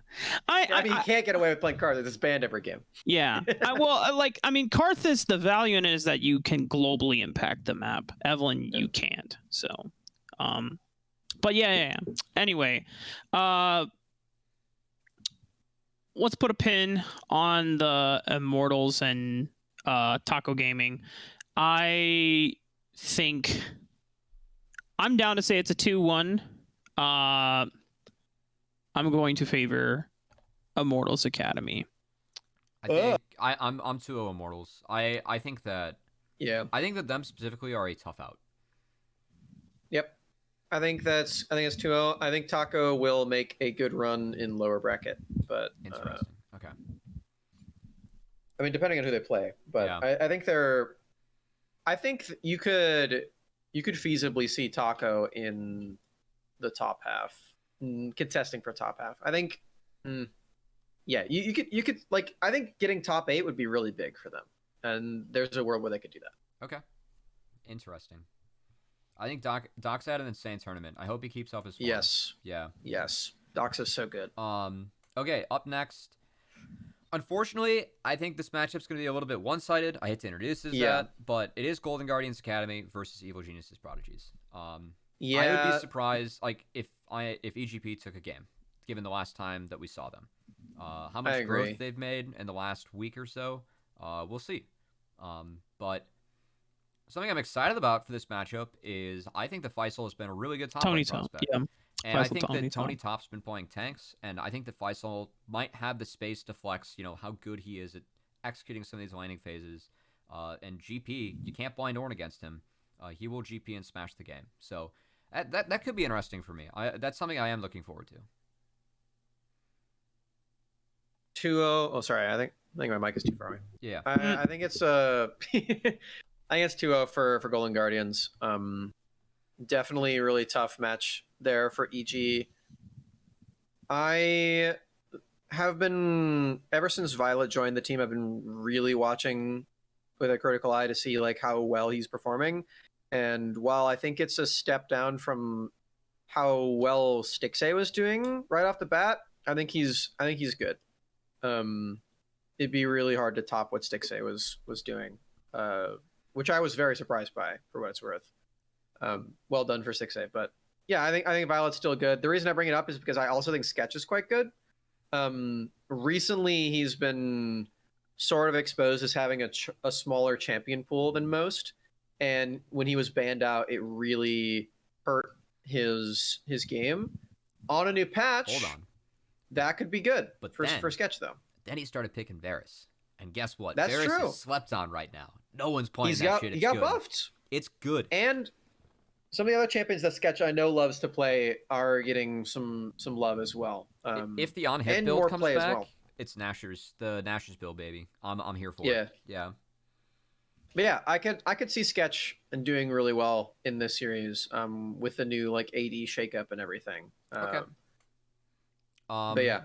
I mean, you can't get away with playing Karthus. It's banned every game. Yeah. Karthus, the value in it is that you can globally impact the map. Evelyn, you can't. So, but yeah. Anyway, let's put a pin on the Immortals and Taco Gaming. I think I'm down to say it's a 2-1. I'm going to favor Immortals Academy. I think I'm 2-0 Immortals. I think that them specifically are a tough out. Yep. I think it's 2-0. I think Taco will make a good run in lower bracket, but Interesting. Okay. I mean, depending on who they play, but Yeah. I think you could feasibly see Taco in the top half, contesting for top half. I think, yeah, you could like, I think getting top 8 would be really big for them, and there's a world where they could do that. Okay. Interesting. I think Doc's had an insane tournament. I hope he keeps up his form. Yes. Yeah. Yes. Dox is so good. Okay, up next. Unfortunately, I think this matchup's going to be a little bit one-sided. I hate to introduce this, but it is Golden Guardians Academy versus Evil Geniuses Prodigies. I would be surprised, like, if EGP took a game, given the last time that we saw them. How much growth they've made in the last week or so, we'll see. But something I'm excited about for this matchup is I think the Faisal has been a really good top lane prospect. Yeah. And I think that Tony Top's been playing tanks, and I think that Faisal might have the space to flex, how good he is at executing some of these laning phases. And GP, you can't blind Ornn against him. He will GP and smash the game. So that could be interesting for me. That's something I am looking forward to. 2-0. Oh, sorry. I think my mic is too far away. Yeah. I think it's I think it's 2-0 for Golden Guardians. Definitely a really tough match there for EG. I have been, ever since Violet joined the team, I've been really watching with a critical eye to see like how well he's performing. And while I think it's a step down from how well Stixay was doing right off the bat, I think he's good. It'd be really hard to top what Stixay was doing, which I was very surprised by, for what it's worth. Well done for 6A, but yeah, I think Violet's still good. The reason I bring it up is because I also think Sketch is quite good. Recently, he's been sort of exposed as having a smaller champion pool than most, and when he was banned out, it really hurt his game. On a new patch, Hold on, that could be good, but for Sketch though. Then he started picking Varus, and guess what? That's Varus true. is slept on right now. No one's playing He got good. buffed. It's good. And some of the other champions that Sketch I know loves to play are getting some love as well. If the on-hit and build more comes play back, as well. it's the Nashers build, baby. I'm here for Yeah. it. Yeah. But yeah, I could see Sketch and doing really well in this series, with the new like AD shakeup and everything. Okay. But yeah,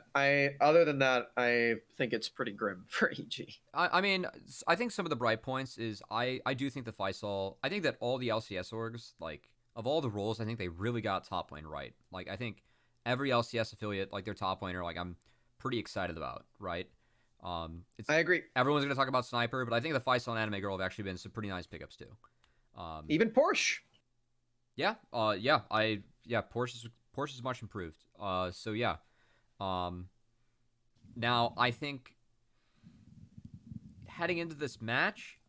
other than that, I think it's pretty grim for EG. I mean, I think some of the bright points is I do think the Faisal. I think that all the LCS orgs, like of all the roles, I think they really got top lane right. Like I think every LCS affiliate, like their top laner, like I'm pretty excited about, right? I agree. Everyone's gonna talk about Sniper, but I think the Faisal and Anime Girl have actually been some pretty nice pickups too. Even Porsche. Yeah. Porsche is much improved. So yeah. Now I think heading into this match,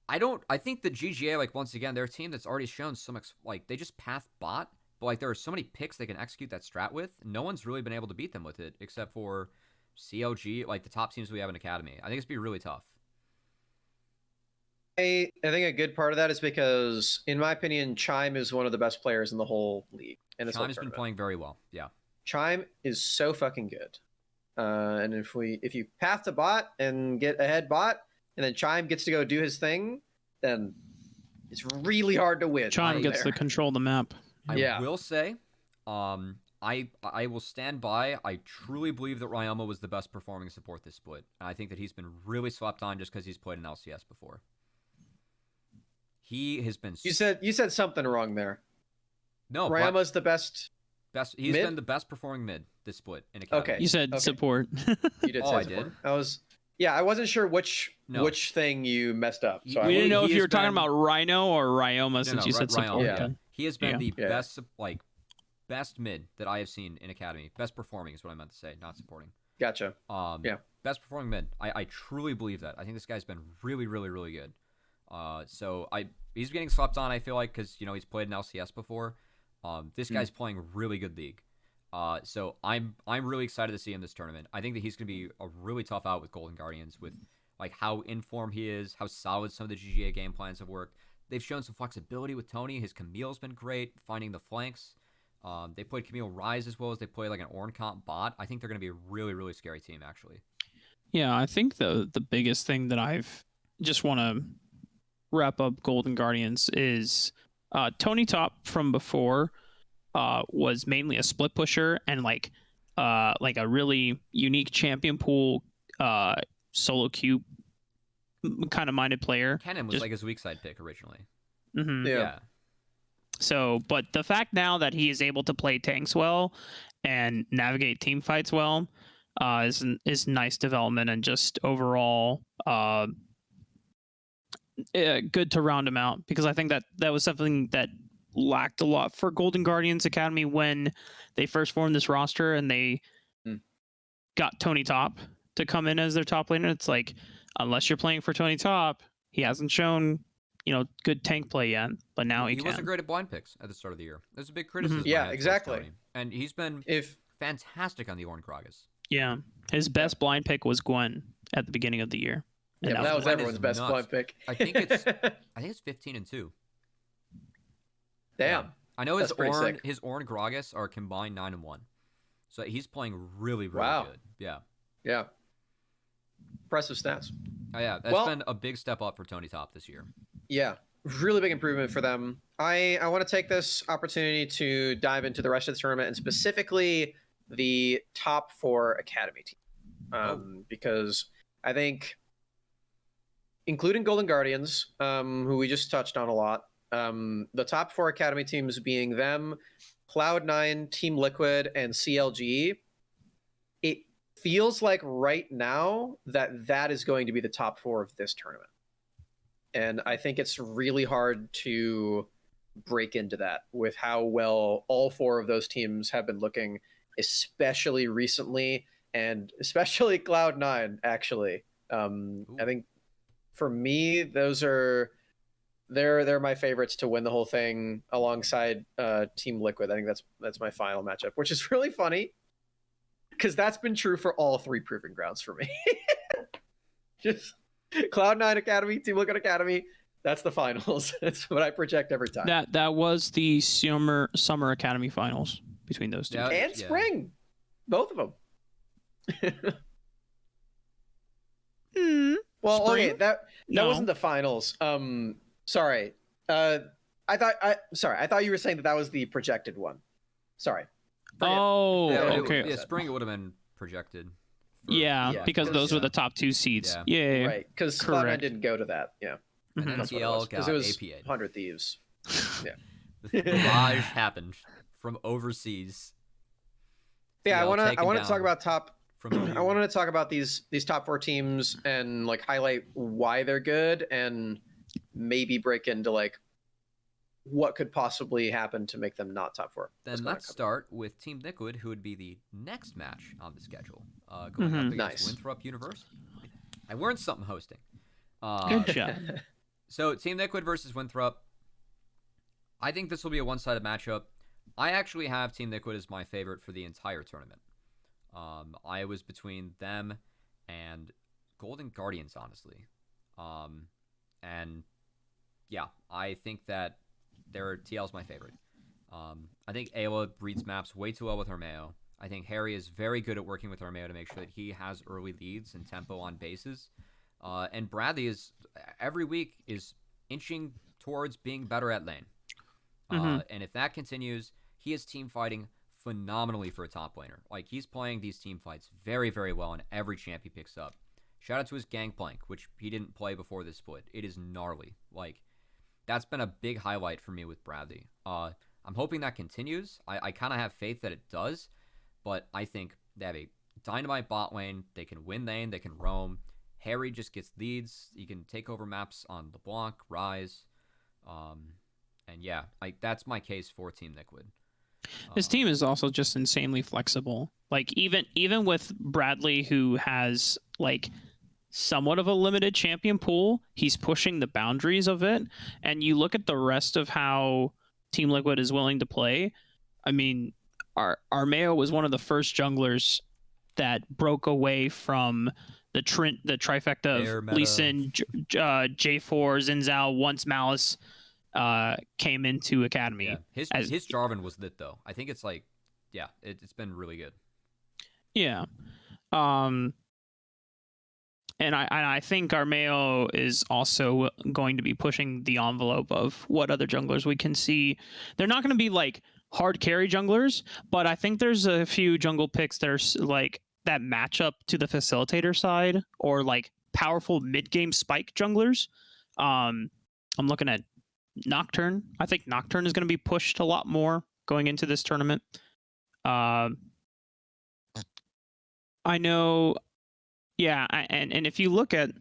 I think the GGA, like once again, they're a team that's already shown some like they just path bot, but like there are so many picks they can execute that strat with. No one's really been able to beat them with it except for CLG, like the top teams we have in Academy. I think it's gonna be really tough. I think a good part of that is because, in my opinion, Chime is one of the best players in the whole league. And Chime has been playing very well. Yeah. Chime is so fucking good. And if you path to bot and get ahead bot, and then Chime gets to go do his thing, then it's really hard to win. Chime gets to control the map. I will say, I will stand by. I truly believe that Ryoma was the best performing support this split. And I think that he's been really slept on just because he's played in LCS before. He has been. You said something wrong there. No, Ryoma's the best. He's been the best performing mid this split in Academy. Okay. You said support. You did say support. I wasn't sure which thing you messed up. So we didn't know if you were talking about Rhino or Ryoma since you said support. Yeah. He has been the best mid that I have seen in Academy. Best performing is what I meant to say, not supporting. Gotcha. Best performing mid. I truly believe that. I think this guy's been really, really, really good. He's getting slept on, I feel like, because he's played in LCS before. This guy's playing really good league. So I'm really excited to see him this tournament. I think that he's going to be a really tough out with Golden Guardians, with like how in form he is, how solid some of the GGA game plans have worked. They've shown some flexibility with Tony. His Camille's been great, finding the flanks. They played Camille Rise as well as they play like an Ornn comp bot. I think they're going to be a really, really scary team, actually. Yeah, I think the biggest thing that I've just want to wrap up Golden Guardians is Tony Top from before was mainly a split pusher and like a really unique champion pool solo queue kind of minded player. Kennen was like his weak side pick originally. Mm-hmm. Yeah. So, but the fact now that he is able to play tanks well and navigate team fights well is nice development, and just overall good to round him out, because I think that was something that lacked a lot for Golden Guardians Academy when they first formed this roster and they got Tony Top to come in as their top laner. It's like, unless you're playing for Tony Top, he hasn't shown good tank play yet, but now he wasn't great at blind picks at the start of the year. There's a big criticism. Mm-hmm. Yeah, exactly. And he's been fantastic on the Ornn Gragas. Yeah, his best blind pick was Gwen at the beginning of the year. And that was everyone's best blind pick. I think it's 15-2. Damn. Yeah. I know his Ornn Gragas are combined 9-1. So he's playing really, really good. Yeah. Yeah. Impressive stats. Oh, yeah, that's been a big step up for Tony Top this year. Yeah, really big improvement for them. I want to take this opportunity to dive into the rest of the tournament, and specifically the top 4 Academy teams. Because I think, including Golden Guardians, who we just touched on a lot, the top 4 Academy teams being them, Cloud9, Team Liquid, and CLG, it feels like right now that is going to be the top 4 of this tournament. And I think it's really hard to break into that with how well all 4 of those teams have been looking, especially recently, and especially Cloud9, actually. I think for me, they're my favorites to win the whole thing alongside Team Liquid. I think that's my final matchup, which is really funny because that's been true for all 3 Proving Grounds for me. Just Cloud9 Academy, Team Liquid Academy. That's the finals. That's what I project every time. That was the summer Academy finals between those two. And spring. Both of them. Well, Spring? okay, that No. wasn't the finals. Sorry. I thought you were saying that was the projected one. Sorry. Forget. Oh, Yeah, okay. spring it would have been projected. Yeah, because those were the top 2 seeds. Yeah. Right, because Cloud9 didn't go to that. Yeah. And Mhm. NTL got it was APA. 100 Thieves. Yeah. The barrage happened from overseas. Yeah, I TL want to taken talk down about from I wanted to talk about these top 4 teams and like highlight why they're good and maybe break into like what could possibly happen to make them not top 4. Then let's start with Team Liquid, who would be the next match on the schedule, going up against Winthrop University. I learned something hosting. Good job. So Team Liquid versus Winthrop. I think this will be a one-sided matchup. I actually have Team Liquid as my favorite for the entire tournament. I was between them and Golden Guardians, honestly. And yeah, I think that their TL is my favorite. I think Ayla reads maps way too well with Hermeo. I think Harry is very good at working with Hermeo to make sure that he has early leads and tempo on bases. And Bradley is every week is inching towards being better at lane. And if that continues, he is team fighting phenomenally for a top laner. Like, he's playing these team fights very, very well in every champ he picks up. Shout out to his Gangplank, which he didn't play before this split. It is gnarly. Like, that's been a big highlight for me with Bradley. I'm hoping that continues. I kind of have faith that it does, but I think they have a dynamite bot lane. They can win lane. They can roam. Harry just gets leads. He can take over maps on LeBlanc, Rise. And yeah, that's my case for Team Liquid. His team is also just insanely flexible. Like, even with Bradley, who has like somewhat of a limited champion pool, he's pushing the boundaries of it. And you look at the rest of how Team Liquid is willing to play. I mean, Armeo was one of the first junglers that broke away from the trifecta of Lee Sin, J4, Zinzao, once Malice came into Academy. Yeah. His Jarvan was lit though. I think it's like, yeah, it's been really good. Yeah. And I think Armeo is also going to be pushing the envelope of what other junglers we can see. They're not going to be like hard carry junglers, but I think there's a few jungle picks that are like that match up to the facilitator side, or like powerful mid-game spike junglers. I'm looking at Nocturne. I think Nocturne is going to be pushed a lot more going into this tournament. I know. Yeah, and if you look at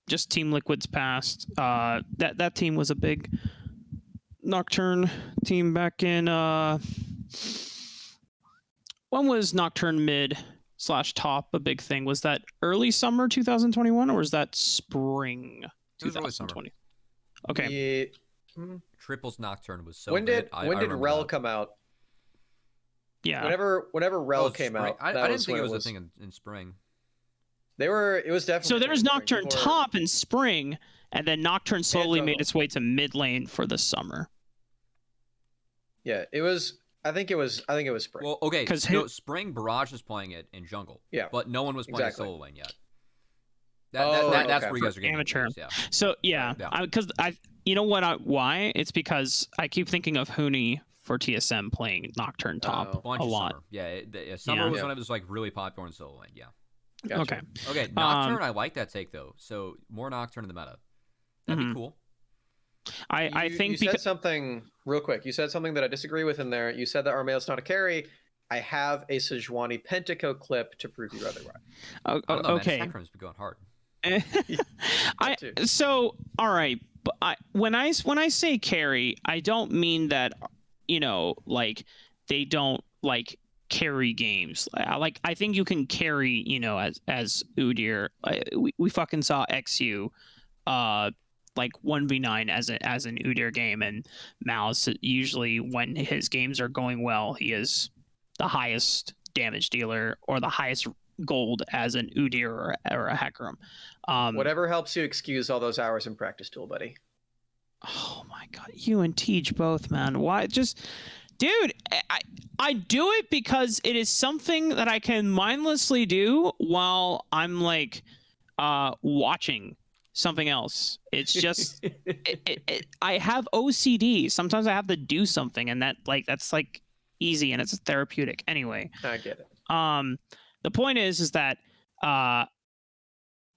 just Team Liquid's past, that team was a big Nocturne team back in. When was Nocturne mid/top a big thing? Was that early summer 2021, or was that spring 2020? Okay. Yeah. Triples Nocturne was so. When did remember Rel that. come out? Yeah. Whenever Rel came out, I didn't think it was a thing in spring. It was definitely. So there was Nocturne top in spring, and then Nocturne slowly made its way to mid lane for the summer. Yeah, it was. I think it was spring. Well, okay, because spring Barrage was playing it in jungle. Yeah, but no one was playing solo lane yet. That's okay. where you guys are getting amateur. Yeah. So yeah, because you know what? Why? It's because I keep thinking of Huni for TSM playing Nocturne top a lot. Summer. Yeah, summer was when it was like really popular in solo lane. Yeah. Gotcha. Okay. Nocturne, I like that take though. So more Nocturne in the meta. That'd be cool. I think you said something real quick. You said something that I disagree with in there. You said that Armeo's not a carry. I have a Sejuani Pentaco clip to prove you otherwise. I don't know, okay. Man, Chakram's been going hard. All right. But when I say carry, I don't mean that, like they don't like carry games. Like, I think you can carry, as Udyr. We fucking saw XU like 1v9 as an Udyr game, and Malice, usually when his games are going well, he is the highest damage dealer or the highest gold as an Udyr or a Hecarim. Whatever helps you excuse all those hours in practice tool, buddy. Oh my god, you and Teach both, man. Why? Just, dude, I do it because it is something that I can mindlessly do while I'm like watching something else. It's just I have OCD. Sometimes I have to do something, and that's like easy and it's therapeutic. Anyway, I get it. the point is that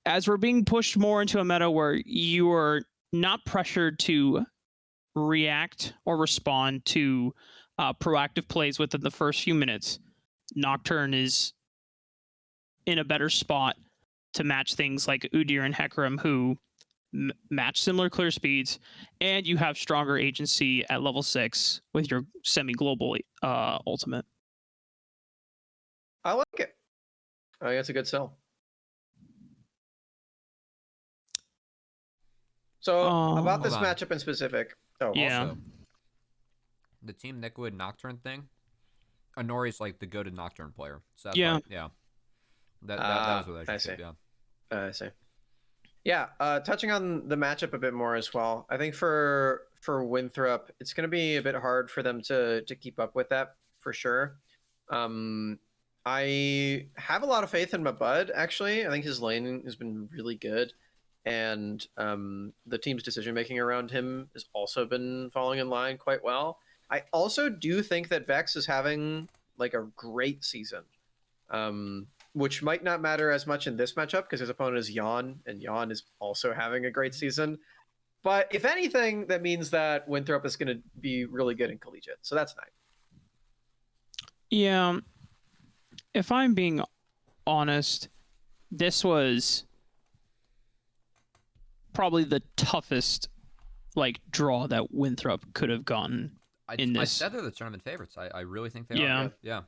as we're being pushed more into a meta where you are not pressured to react or respond to proactive plays within the first few minutes, Nocturne is in a better spot to match things like Udyr and Hecarim, who match similar clear speeds, and you have stronger agency at level 6 with your semi-global ultimate. I like it. I think that's a good sell. So about this matchup in specific. Oh, yeah. Also, the Team Liquid Nocturne thing, Honori's like the goated Nocturne player. So that's yeah. Yeah. That was what I see. Yeah. I see. Yeah, touching on the matchup a bit more as well. I think for Winthrop, it's going to be a bit hard for them to keep up with that for sure. I have a lot of faith in my bud, actually. I think his lane has been really good, and the team's decision making around him has also been falling in line quite well. I also do think that Vex is having like a great season. Which might not matter as much in this matchup because his opponent is Jan, and Jan is also having a great season. But if anything, that means that Winthrop is going to be really good in collegiate. So that's nice. Yeah. If I'm being honest, this was probably the toughest draw that Winthrop could have gotten in this. I said they're the tournament favorites. I really think they are. Yeah.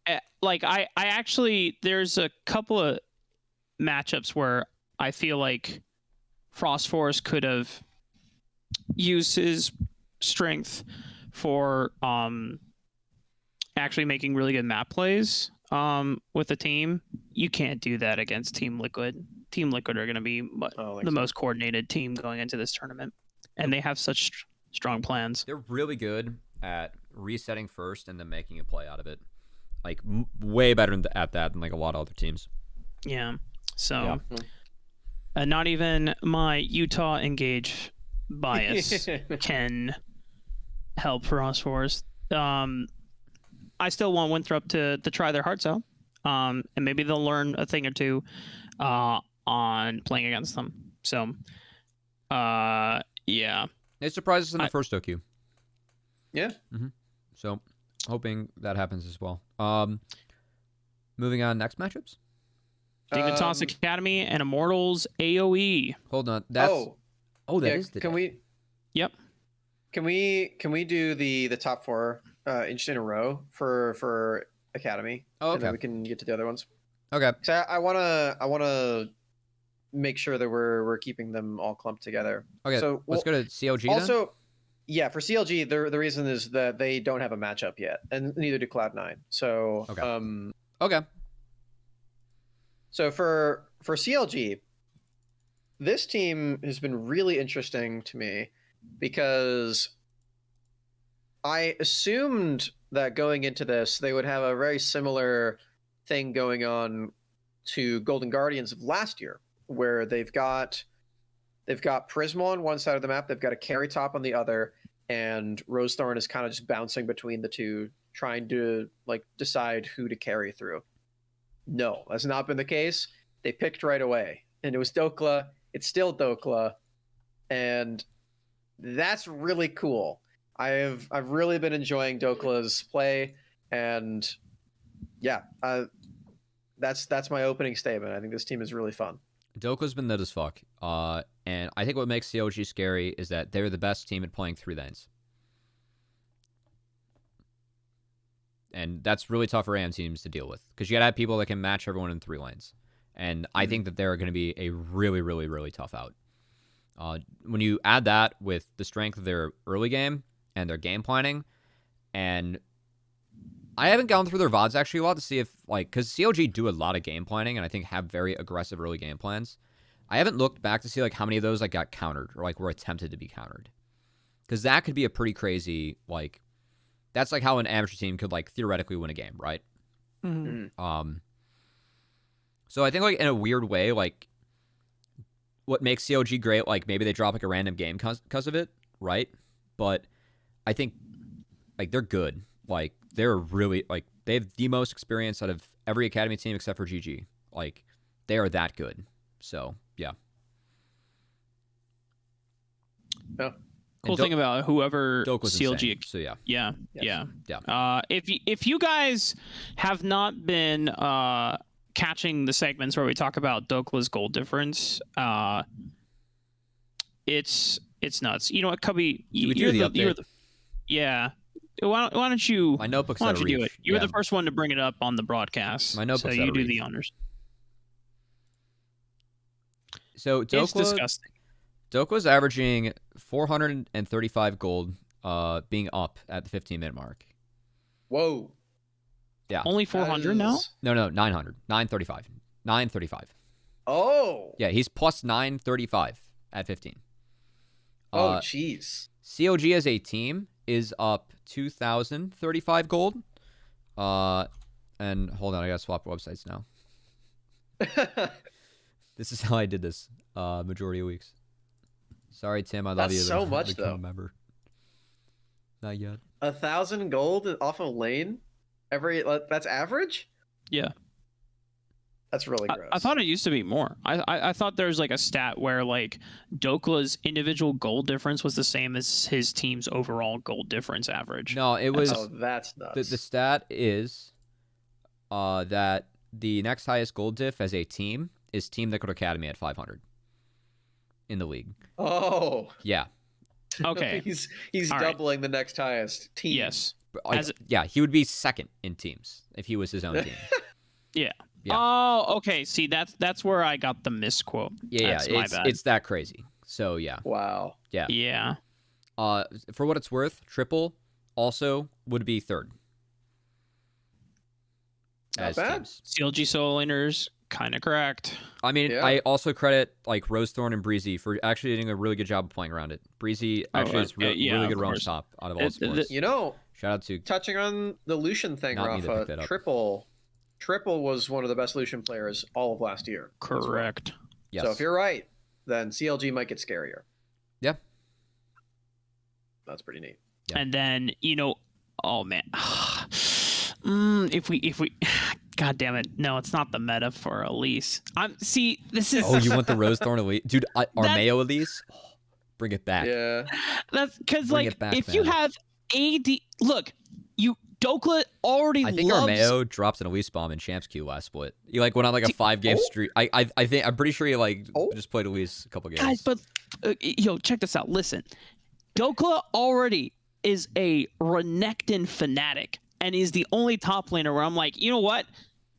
Yeah. I actually, there's a couple of matchups where I feel like Frostforce could have used his strength for actually making really good map plays with the team. You can't do that against Team Liquid. Team Liquid are going to be the most coordinated team going into this tournament, and they have such strong plans. They're really good at resetting first and then making a play out of it. Like way better at that than like a lot of other teams. Yeah. So, not even my Utah Engage bias can help Frostforce. I still want Winthrop to try their hearts out, and maybe they'll learn a thing or two on playing against them. So, yeah. They surprised us in the first OQ. Yeah. Mm-hmm. So, hoping that happens as well. Moving on, next matchups. Dignitas Academy and Immortals AOE. Hold on, that's that is the can day. we? Yep. Can we do the top 4 each in a row for Academy? Oh, okay. And then we can get to the other ones. Okay. So I wanna make sure that we're keeping them all clumped together. Okay. So let's go to CLG also, then? Yeah, for CLG, the reason is that they don't have a matchup yet, and neither do Cloud9. So, okay. So for CLG, this team has been really interesting to me because I assumed that going into this, they would have a very similar thing going on to Golden Guardians of last year, where they've got Prisma on one side of the map, they've got a carry top on the other, and Rosethorn is kind of just bouncing between the two, trying to decide who to carry through. No, that's not been the case. They picked right away, and it was Dokla. It's still Dokla, and that's really cool. I've really been enjoying Dokla's play, and yeah, that's my opening statement. I think this team is really fun. Dokla's been nut as fuck. And I think what makes CLG scary is that they're the best team at playing 3 lanes. And that's really tough for AM teams to deal with, because you got to have people that can match everyone in 3 lanes. And I think that they're going to be a really, really, really tough out. When you add that with the strength of their early game and their game planning, and I haven't gone through their VODs actually a lot to see if, because CLG do a lot of game planning and I think have very aggressive early game plans. I haven't looked back to see how many of those got countered or were attempted to be countered, because that could be a pretty crazy that's how an amateur team could theoretically win a game, right? Mm-hmm. So I think in a weird way what makes COG great. Like maybe they drop like a random game because of it, right? But I think like they're good. Like they're really like they have the most experience out of every academy team except for GG. Like they are that good. So yeah. Yeah. Cool thing about whoever Doak was CLG. insane, so yeah. Yeah. Yes. Yeah. If you guys have not been catching the segments where we talk about Dokla's goal difference, it's nuts. You know what, Cubby? You're the yeah. Why don't you? My notebook's Why out don't of you do reach. it? You were the first one to bring it up on the broadcast. My notebook's so out you of do reach. the honors. So It's disgusting. Dokla's averaging 435 gold, being up at the 15-minute mark. Whoa. Yeah. Only 400 now? No, 900. 935. 935. Oh. Yeah, he's plus 935 at 15. Oh, jeez. COG as a team is up 2,035 gold. And hold on, I gotta swap websites now. This is how I did this majority of weeks. Sorry, Tim, I love That's you. so much, though. Member. Not yet. 1,000 gold off a lane? That's average? Yeah. That's really gross. I thought it used to be more. I thought there's like a stat where like Dokla's individual goal difference was the same as his team's overall goal difference average. No, it was. Oh, that's nuts. The stat is that the next highest gold diff as a team is Team Liquid Academy at 500 in the league. Oh. Yeah. Okay. he's All doubling the next highest team. Yes. Like, yeah, he would be second in teams if he was his own team. Yeah. Yeah. Oh, okay. See, that's where I got the misquote. Yeah, That's my bad. it's that crazy. So yeah. Wow. Yeah. Yeah. For what it's worth, Triple also would be third. Not bad. Teams. CLG solo laners, kind of correct. I mean, Yeah. I also credit like Rosethorn and Breezy for actually doing a really good job of playing around it. Breezy actually has really good range top out of all sports. You know, shout out to touching on the Lucian thing, Not me to pick that Rafa, up. Triple was one of the best Lucian players all of last year. Correct. Yes. So if you're right, then CLG might get scarier. Yeah. That's pretty neat. Yeah. And then, oh man. If we God damn it. No, it's not the meta for Elise. This is Oh, you want the Rosethorn Elise? Dude, Armeo Elise? Oh, bring it back. Yeah. That's because Bring like it back, if you man. have AD, look, Dokla already I think loves Armeo dropped an Elise bomb in Champs Queue last split. He like went on like a 5-game streak. I'm pretty sure he like just played Elise a couple games. guys, but check this out. Listen, Dokla already is a Renekton fanatic and is the only top laner where I'm like, you know what?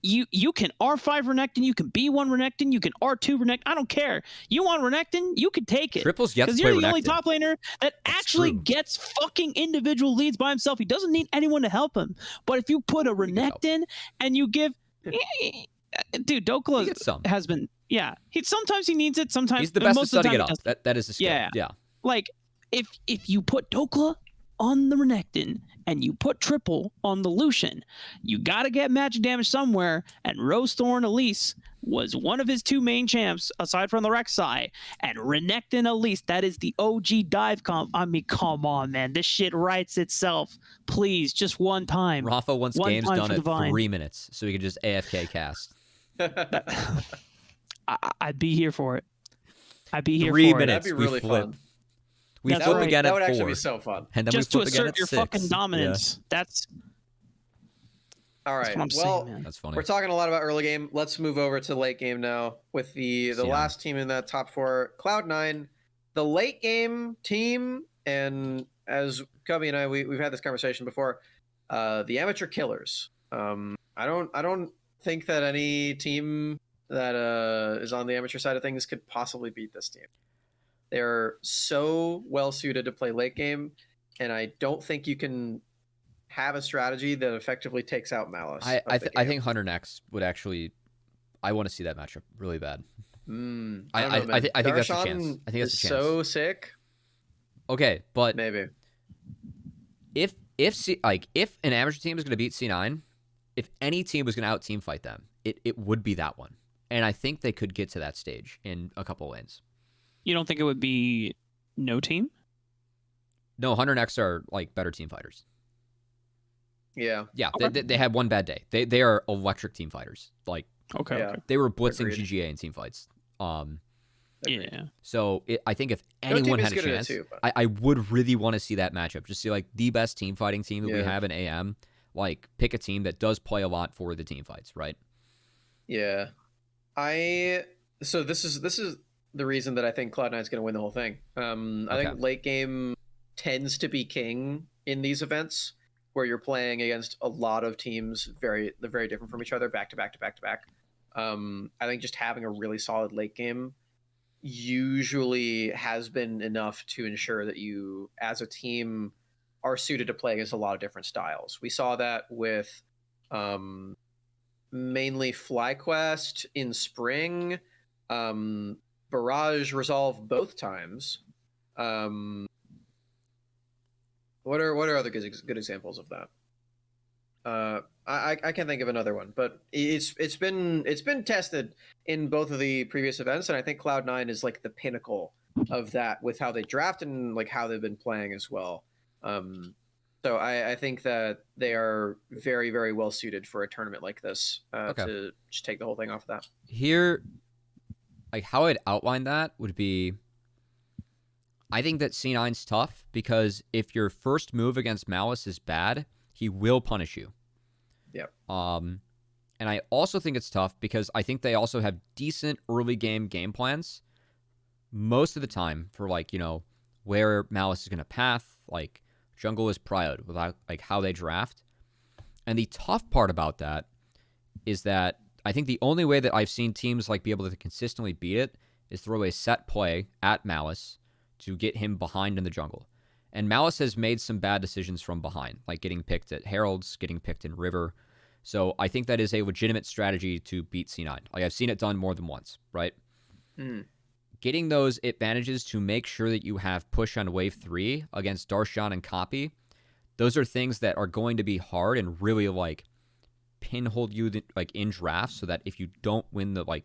You can R5 Renekton, you can B1 Renekton, you can R2 Renekton. I don't care. You want Renekton, you can take it. Triple's yet to Because play you're the only Renekton. top laner that actually true. gets fucking individual leads by himself. He doesn't need anyone to help him. But if you put a Renekton and you give... Dude, Dokla has been... Yeah. Sometimes he needs it, sometimes... He's the best at most of the setting time it up. That is a skill. Yeah. Like, if you put Dokla on the Renekton and you put Triple on the Lucian, you got to get magic damage somewhere, and Rosethorn Elise was one of his two main champs aside from the Rek'Sai, and Renekton Elise, that is the OG dive comp. I mean, come on, man. This shit writes itself. Please, just one time. Rafa wants One games time done for at Divine. 3 minutes so he can just AFK cast. I'd be here for it. I'd be here 3 for minutes. That'd be really we flip. fun. We That's flip right. again That at would 4. actually be so fun. And then Just we to flip again assert at your 6. fucking dominance. That's All right. what I'm Well, saying, man. That's funny. we're talking a lot about early game. Let's move over to late game now with the Xenon. last team in that top 4, Cloud9. The late game team, and as Cubby and I, we've had this conversation before, the amateur killers. I don't think that any team that is on the amateur side of things could possibly beat this team. They're so well suited to play late game, and I don't think you can have a strategy that effectively takes out Malice. I think Hunter next would actually. I want to see that matchup really bad. I think I think that's a chance. I think that's a chance. So sick. Okay, but Maybe. if an amateur team is going to beat C9, if any team was going to out team fight them, it would be that one. And I think they could get to that stage in a couple lanes. You don't think it would be no team? No, Hunter and X are like better team fighters. Yeah. Yeah, Okay. they had one bad day. They are electric team fighters. Like Okay. Yeah. Okay. they were blitzing Agreed. GGA in team fights. Agreed. Yeah. So I think if No team anyone is had a good at it chance, too, but- I would really want to see that matchup. Just see like the best team fighting team that we Yeah. have in AM. Like pick a team that does play a lot for the team fights, right? Yeah. So this is the reason that I think Cloud9 is going to win the whole thing. I think late game tends to be king in these events where you're playing against a lot of teams they're very different from each other back to back to back to back. I think just having a really solid late game usually has been enough to ensure that you as a team are suited to play against a lot of different styles. We saw that with mainly FlyQuest in spring, Barrage Resolve both times. What are other good examples of that? I can't think of another one, but it's been tested in both of the previous events, and I think Cloud9 is like the pinnacle of that with how they draft and like how they've been playing as well. So I think that they are very, very well suited for a tournament like this to just take the whole thing off of that. Here, like how I'd outline that would be, I think that C9's tough because if your first move against Malice is bad, he will punish you. Yep. And I also think it's tough because I think they also have decent early game plans most of the time for like, you know, where Malice is going to path, like jungle is prioed without like how they draft. And the tough part about that is that I think the only way that I've seen teams like be able to consistently beat it is throw a set play at Malice to get him behind in the jungle. And Malice has made some bad decisions from behind, like getting picked at Heralds, getting picked in River. So I think that is a legitimate strategy to beat C9. Like I've seen it done more than once, right? Getting those advantages to make sure that you have push on wave 3 against Darshan and Copy, those are things that are going to be hard and really like pinhold you like in drafts so that if you don't win the like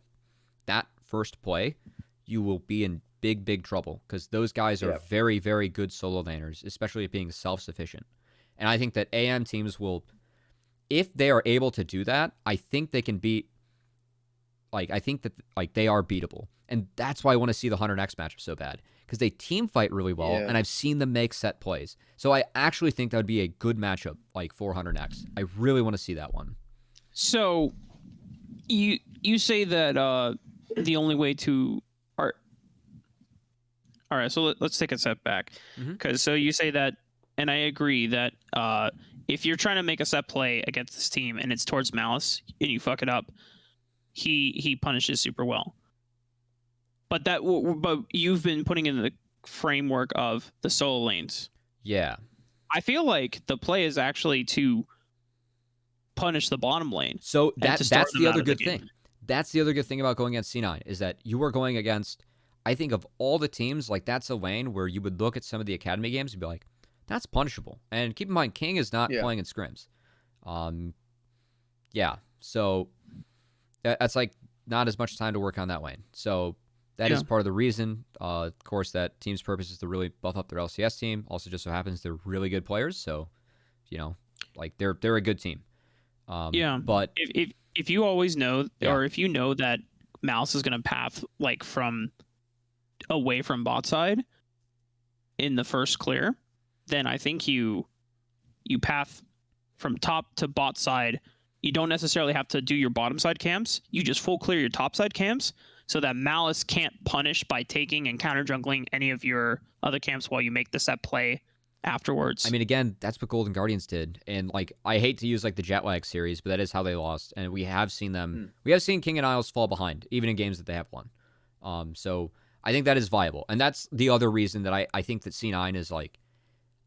that first play, you will be in big trouble because those guys are very, very good solo laners, especially at being self-sufficient. And I think that AM teams will, if they are able to do that, I think they can beat, like, I think that like they are beatable. And that's why I want to see the Hunter X matchup so bad because they team fight really well and I've seen them make set plays. So I actually think that would be a good matchup like for Hunter X. I really want to see that one. So you say that the only way to all right, so let's take a step back because so you say that, and I agree that if you're trying to make a set play against this team and it's towards Malice and you fuck it up, he punishes super well. But you've been putting in the framework of the solo lanes. Yeah, I feel like the play is actually to punish the bottom lane. So that's the other good game. thing. That's the other good thing about going against C9 is that you are going against, I think of all the teams, like that's a lane where you would look at some of the academy games and be like, that's punishable. And keep in mind, King is not playing in scrims. So that's like not as much time to work on that lane. So that is part of the reason, of course, that Team's purpose is to really buff up their LCS team. Also, just so happens they're really good players. So, you know, like they're a good team. But if you always know, or if you know that Mouse is going to path like from away from bot side in the first clear, then I think you path from top to bot side. You don't necessarily have to do your bottom side camps. You just full clear your top side camps so that Malice can't punish by taking and counter jungling any of your other camps while you make the set play afterwards. I mean, again, that's what Golden Guardians did. And like, I hate to use like the Jetlag series, but that is how they lost. And we have seen them. We have seen King and Isles fall behind, even in games that they have won. So I think that is viable. And that's the other reason that I think that C9 is like,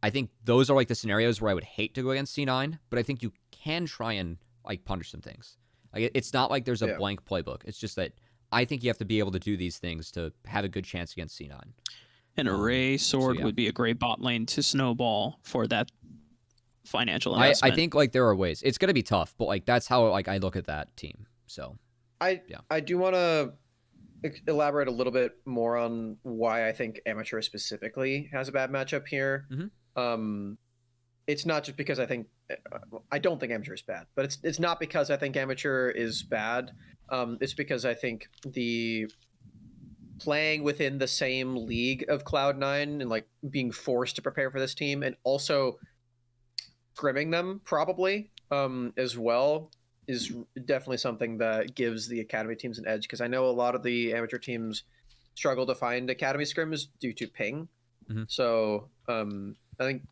I think those are like the scenarios where I would hate to go against C9, but I think you can try and like punish some things. Like it's not like there's a blank playbook. It's just that I think you have to be able to do these things to have a good chance against C9. An array sword would be a great bot lane to snowball for that financial investment. I think like there are ways. It's gonna be tough, but like that's how like I look at that team. So I do want to elaborate a little bit more on why I think Amateur specifically has a bad matchup here. It's not just because I don't think Amateur is bad, but it's not because I think Amateur is bad. It's because I think the playing within the same league of Cloud9 and like being forced to prepare for this team and also scrimming them probably as well is definitely something that gives the academy teams an edge, because I know a lot of the amateur teams struggle to find academy scrims due to ping. So I think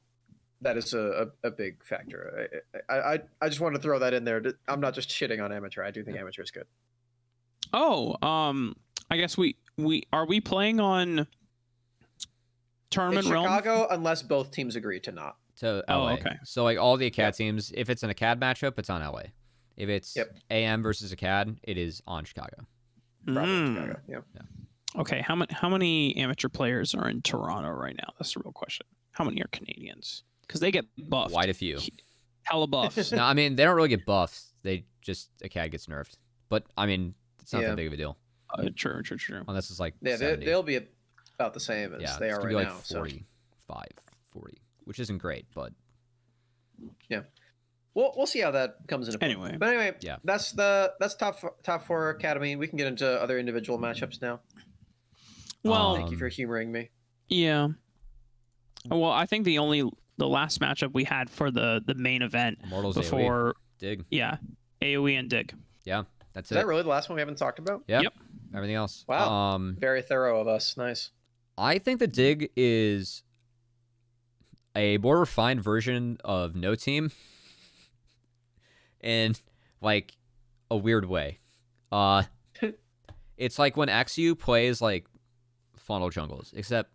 that is a big factor. I just want to throw that in there. I'm not just shitting on amateur. I do think amateur is good. Oh, I guess we are we playing on tournament It's realm? Chicago, unless both teams agree to not. To LA. okay. So like all the ACAD teams, if it's an ACAD matchup, it's on LA. If it's AM versus ACAD, it is on Chicago. Probably Chicago. Yeah. Okay, how many amateur players are in Toronto right now? That's the real question. How many are Canadians? Because they get buffed. Quite a few. Hella buffs. No, I mean they don't really get buffed. They just ACAD gets nerfed. But I mean it's not that big of a deal. True. Unless it's like they'll be about the same as they are right like now. 45, 40, which isn't great, but yeah. We'll see how that comes into play. But anyway, that's top four academy. We can get into other individual matchups now. Well, thank you for humoring me. Yeah. Well, I think the last matchup we had for the main event Immortals before AoE. Dig. Yeah, AoE and Dig. Yeah, that's Is that really the last one we haven't talked about? Yeah. Yep. Everything else. Wow. Very thorough of us. Nice. I think the Dig is a more refined version of No Team in like a weird way. It's like when XU plays like funnel jungles, except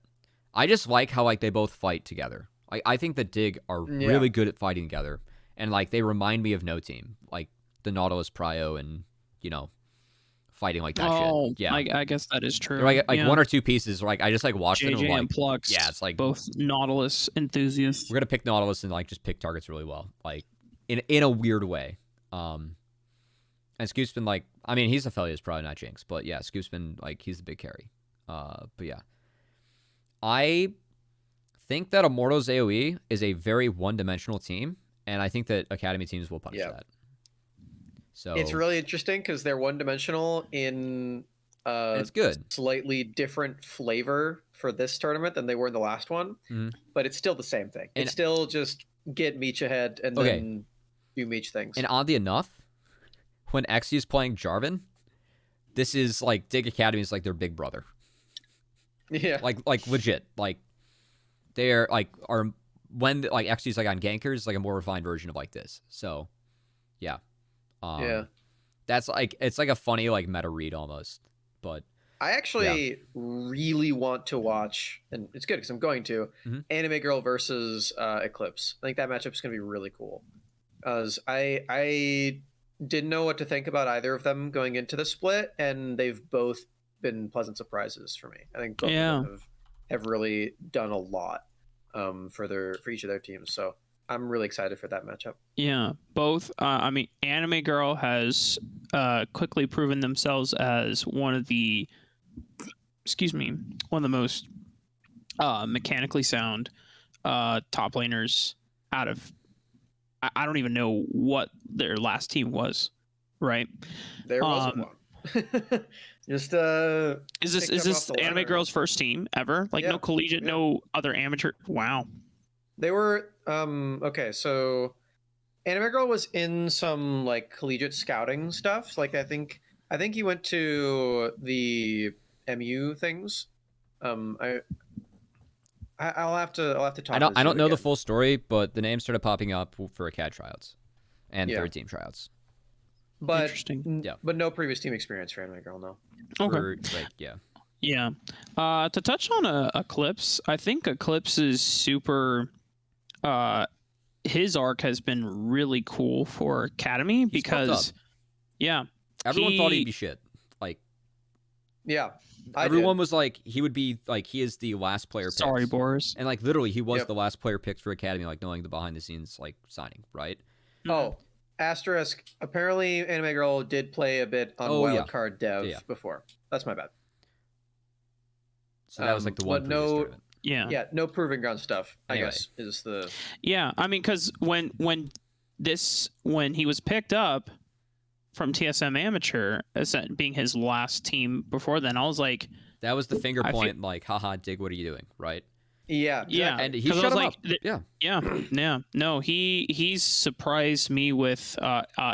I just like how like they both fight together. Like I think the Dig are really good at fighting together, and like they remind me of No Team, like the Nautilus Prio and fighting like that shit. Yeah, I guess that is true. They're like one or two pieces. Like I just like watch them. JJ And, and Plux. Yeah, it's like both Nautilus enthusiasts. We're gonna pick Nautilus and like just pick targets really well, like in a weird way. And Scoop's been like, I mean, he's affiliate, is probably not Jinx, but yeah, Scoop's been like he's the big carry. But yeah, I think that Immortals AoE is a very one-dimensional team, and I think that Academy teams will punish that. So it's really interesting because they're one-dimensional in it's good, slightly different flavor for this tournament than they were in the last one, but it's still the same thing. It's still just get Meech ahead and then do Meech things. And oddly enough, when XU's playing Jarvan, this is like Dig Academy is like their big brother. Yeah, like legit, like they're like are when like XU's like on gankers, like a more refined version of like this. So yeah. That's like it's like a funny like meta read almost, but I actually really want to watch, and it's good because I'm going to Anime Girl versus Eclipse. I think that matchup is going to be really cool because I didn't know what to think about either of them going into the split, and they've both been pleasant surprises for me. I think both of them have really done a lot for each of their teams. So I'm really excited for that matchup. Yeah, both. I mean, Anime Girl has quickly proven themselves as one of the most mechanically sound top laners out of. I don't even know what their last team was, right? There wasn't one. Just is this Anime Girl's first team ever? Like no collegiate, no other amateur. Wow. They were okay, so Anime Girl was in some like collegiate scouting stuff. Like I think he went to the MU things. I'll have to talk. I don't know the full story, but the name started popping up for ACAD tryouts and third team tryouts. But interesting. But no previous team experience for Anime Girl, no. Okay. Yeah. To touch on Eclipse, I think Eclipse is super. His arc has been really cool for Academy because, everyone thought he'd be shit. Like, everyone was like, he would be like, he is the last player picked. Sorry, Boris. And like, literally, he was the last player picked for Academy, like knowing the behind the scenes like signing, right? Oh, asterisk. Apparently, Anime Girl did play a bit on Wildcard Dev before. That's my bad. So that was like the one but previous no, tournament. yeah, no proving ground stuff. I Anyway. guess is the Yeah, I mean, because when he was picked up from TSM Amateur as being his last team before then, I was like, That was the finger I point, like, haha, Dig, what are you doing, right? yeah. yeah, And he 'cause I shut was him like, up. Yeah. No, he's surprised me with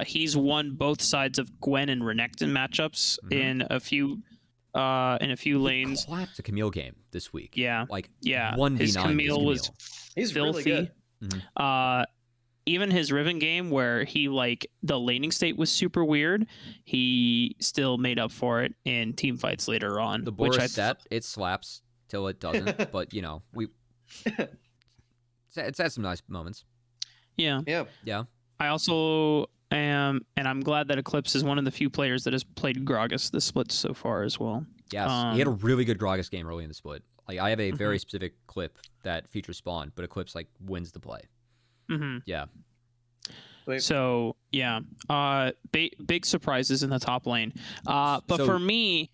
he's won both sides of Gwen and Renekton matchups in a few lanes. He clapped a Camille game this week. Yeah, Like, yeah. 1v9 His Camille was He's filthy. really good. Even his Riven game where he like the laning state was super weird, he still made up for it in team fights later on. The Boris set, it slaps till it doesn't, but it's had some nice moments. Yeah. Yeah. I also am, and I'm glad that Eclipse is one of the few players that has played Gragas this split so far as well. Yes, he had a really good Gragas game early in the split. Like, I have a very specific clip that features Spawn, but Eclipse like wins the play. Yeah. So yeah, big surprises in the top lane. But So- for me,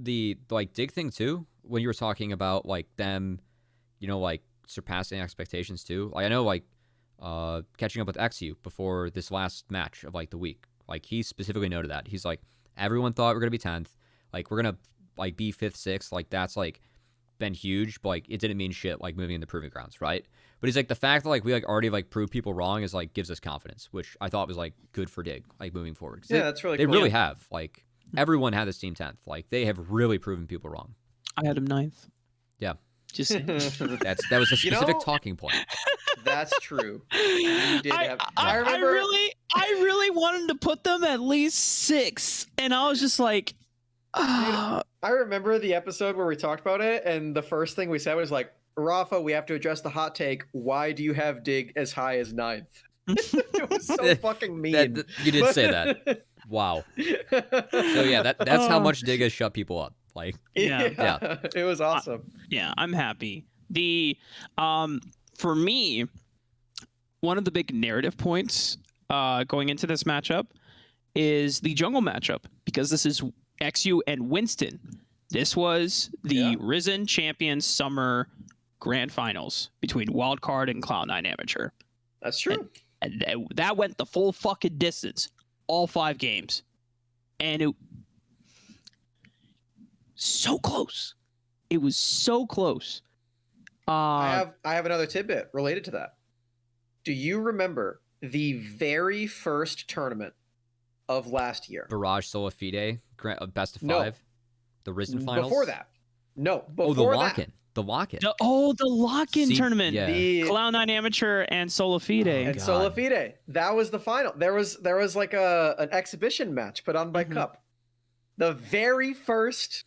The like Dig thing too, when you were talking about like them, like surpassing expectations too. Like, I know like catching up with XU before this last match of like the week. Like, he specifically noted that. He's like, everyone thought we are gonna be 10th. Like, we're gonna like be 5th, 6th. Like, that's like been huge, but like it didn't mean shit like moving in the proving grounds, right? But he's like, the fact that like we like already like proved people wrong is like gives us confidence, which I thought was like good for Dig, like moving forward. Yeah, that's really They cool. really have. Like, everyone had this team 10th. Like, they have really proven people wrong. I had him 9th. Yeah. Just saying. That was a specific talking point. That's true. You did have. I I remember. really wanted to put them at least 6, and I was just like, I remember the episode where we talked about it, and the first thing we said was like, Raafaa, we have to address the hot take. Why do you have Dig as high as 9th? It was so fucking mean. You did say that. Wow. So yeah, that's how much Dig has shut people up. Like, Yeah. It was awesome. yeah, I'm happy. The for me, one of the big narrative points going into this matchup is the jungle matchup, because this is XU and Winston. This was the Risen Champions Summer Grand Finals between Wildcard and Cloud9 Amateur. That's true. And that went the full fucking distance, all 5 games. And it so close. It was so close. I have another tidbit related to that. Do you remember the very first tournament of last year? Barrage Sola Fide, best of 5. No. The Risen Finals. Before that. No, before the that. lock-in. The lock-in. the lock-in tournament. Yeah. The Cloud9 Amateur and Sola Fide. and Sola Fide. That was the final. There was like an exhibition match put on by Cup. The very first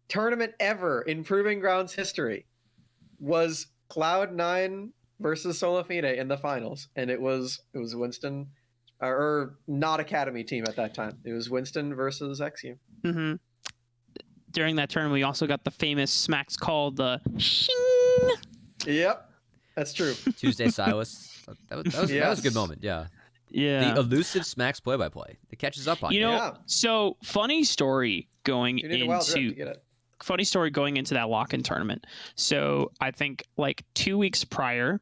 tournament ever in Proving Grounds history was Cloud9 versus Sola Fide in the finals, and it was Winston, or not Academy team at that time. It was Winston versus XU. During that tournament, we also got the famous smacks called the shing. Yep, that's true. Tuesday Silas. That was a good moment. Yeah. Yeah. The elusive Smacks play-by-play. It catches up on you. You know, Yeah. so funny story going You need a wild rip to into get it. that lock-in tournament. So I think like 2 weeks prior,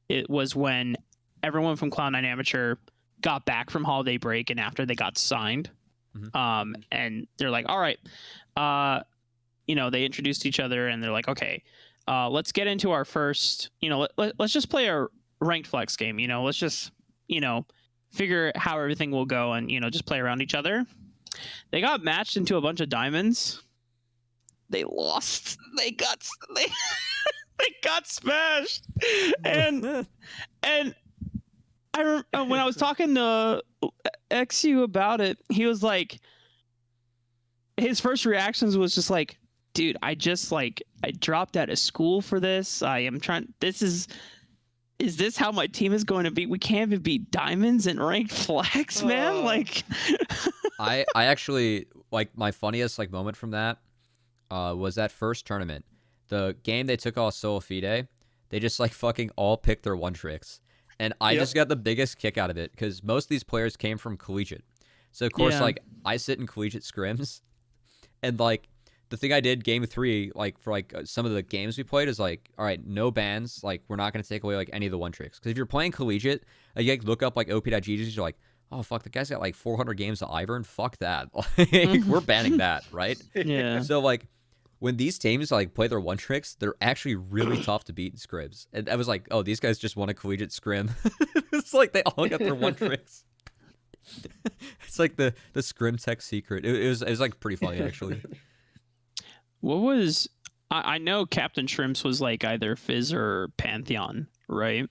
it was when everyone from Cloud9 Amateur got back from holiday break, and after they got signed, and they're like, all right, they introduced each other, and they're like, okay, let's get into our first, let's just play a ranked flex game. Let's just, figure how everything will go, and just play around each other. They got matched into a bunch of diamonds. They lost. They got smashed. And when I was talking to XU about it, he was like, his first reactions was just like, dude, I dropped out of school for this. Is this how my team is going to be? We can't even beat diamonds and ranked flags, man. Like, I actually, like, my funniest like moment from that was that first tournament. The game they took off Soul Fide, they just like fucking all picked their one tricks. And I just got the biggest kick out of it because most of these players came from collegiate. So of course, like, I sit in collegiate scrims, and like the thing I did game 3, like for like some of the games we played, is like, all right, no bans. Like we're not gonna take away like any of the one tricks. Because if you're playing collegiate, you like look up like op.gg, you're like, oh fuck, the guy's got like 400 games of Ivern. Fuck that. Like, we're banning that, right? Yeah. So like when these teams like play their one tricks, they're actually really tough to beat in scrims. And I was like, oh, these guys just won a collegiate scrim. It's like they all got their one tricks. It's like the scrim tech secret. It was like pretty funny actually. What was I know Captain Shrimps was like either Fizz or Pantheon, right?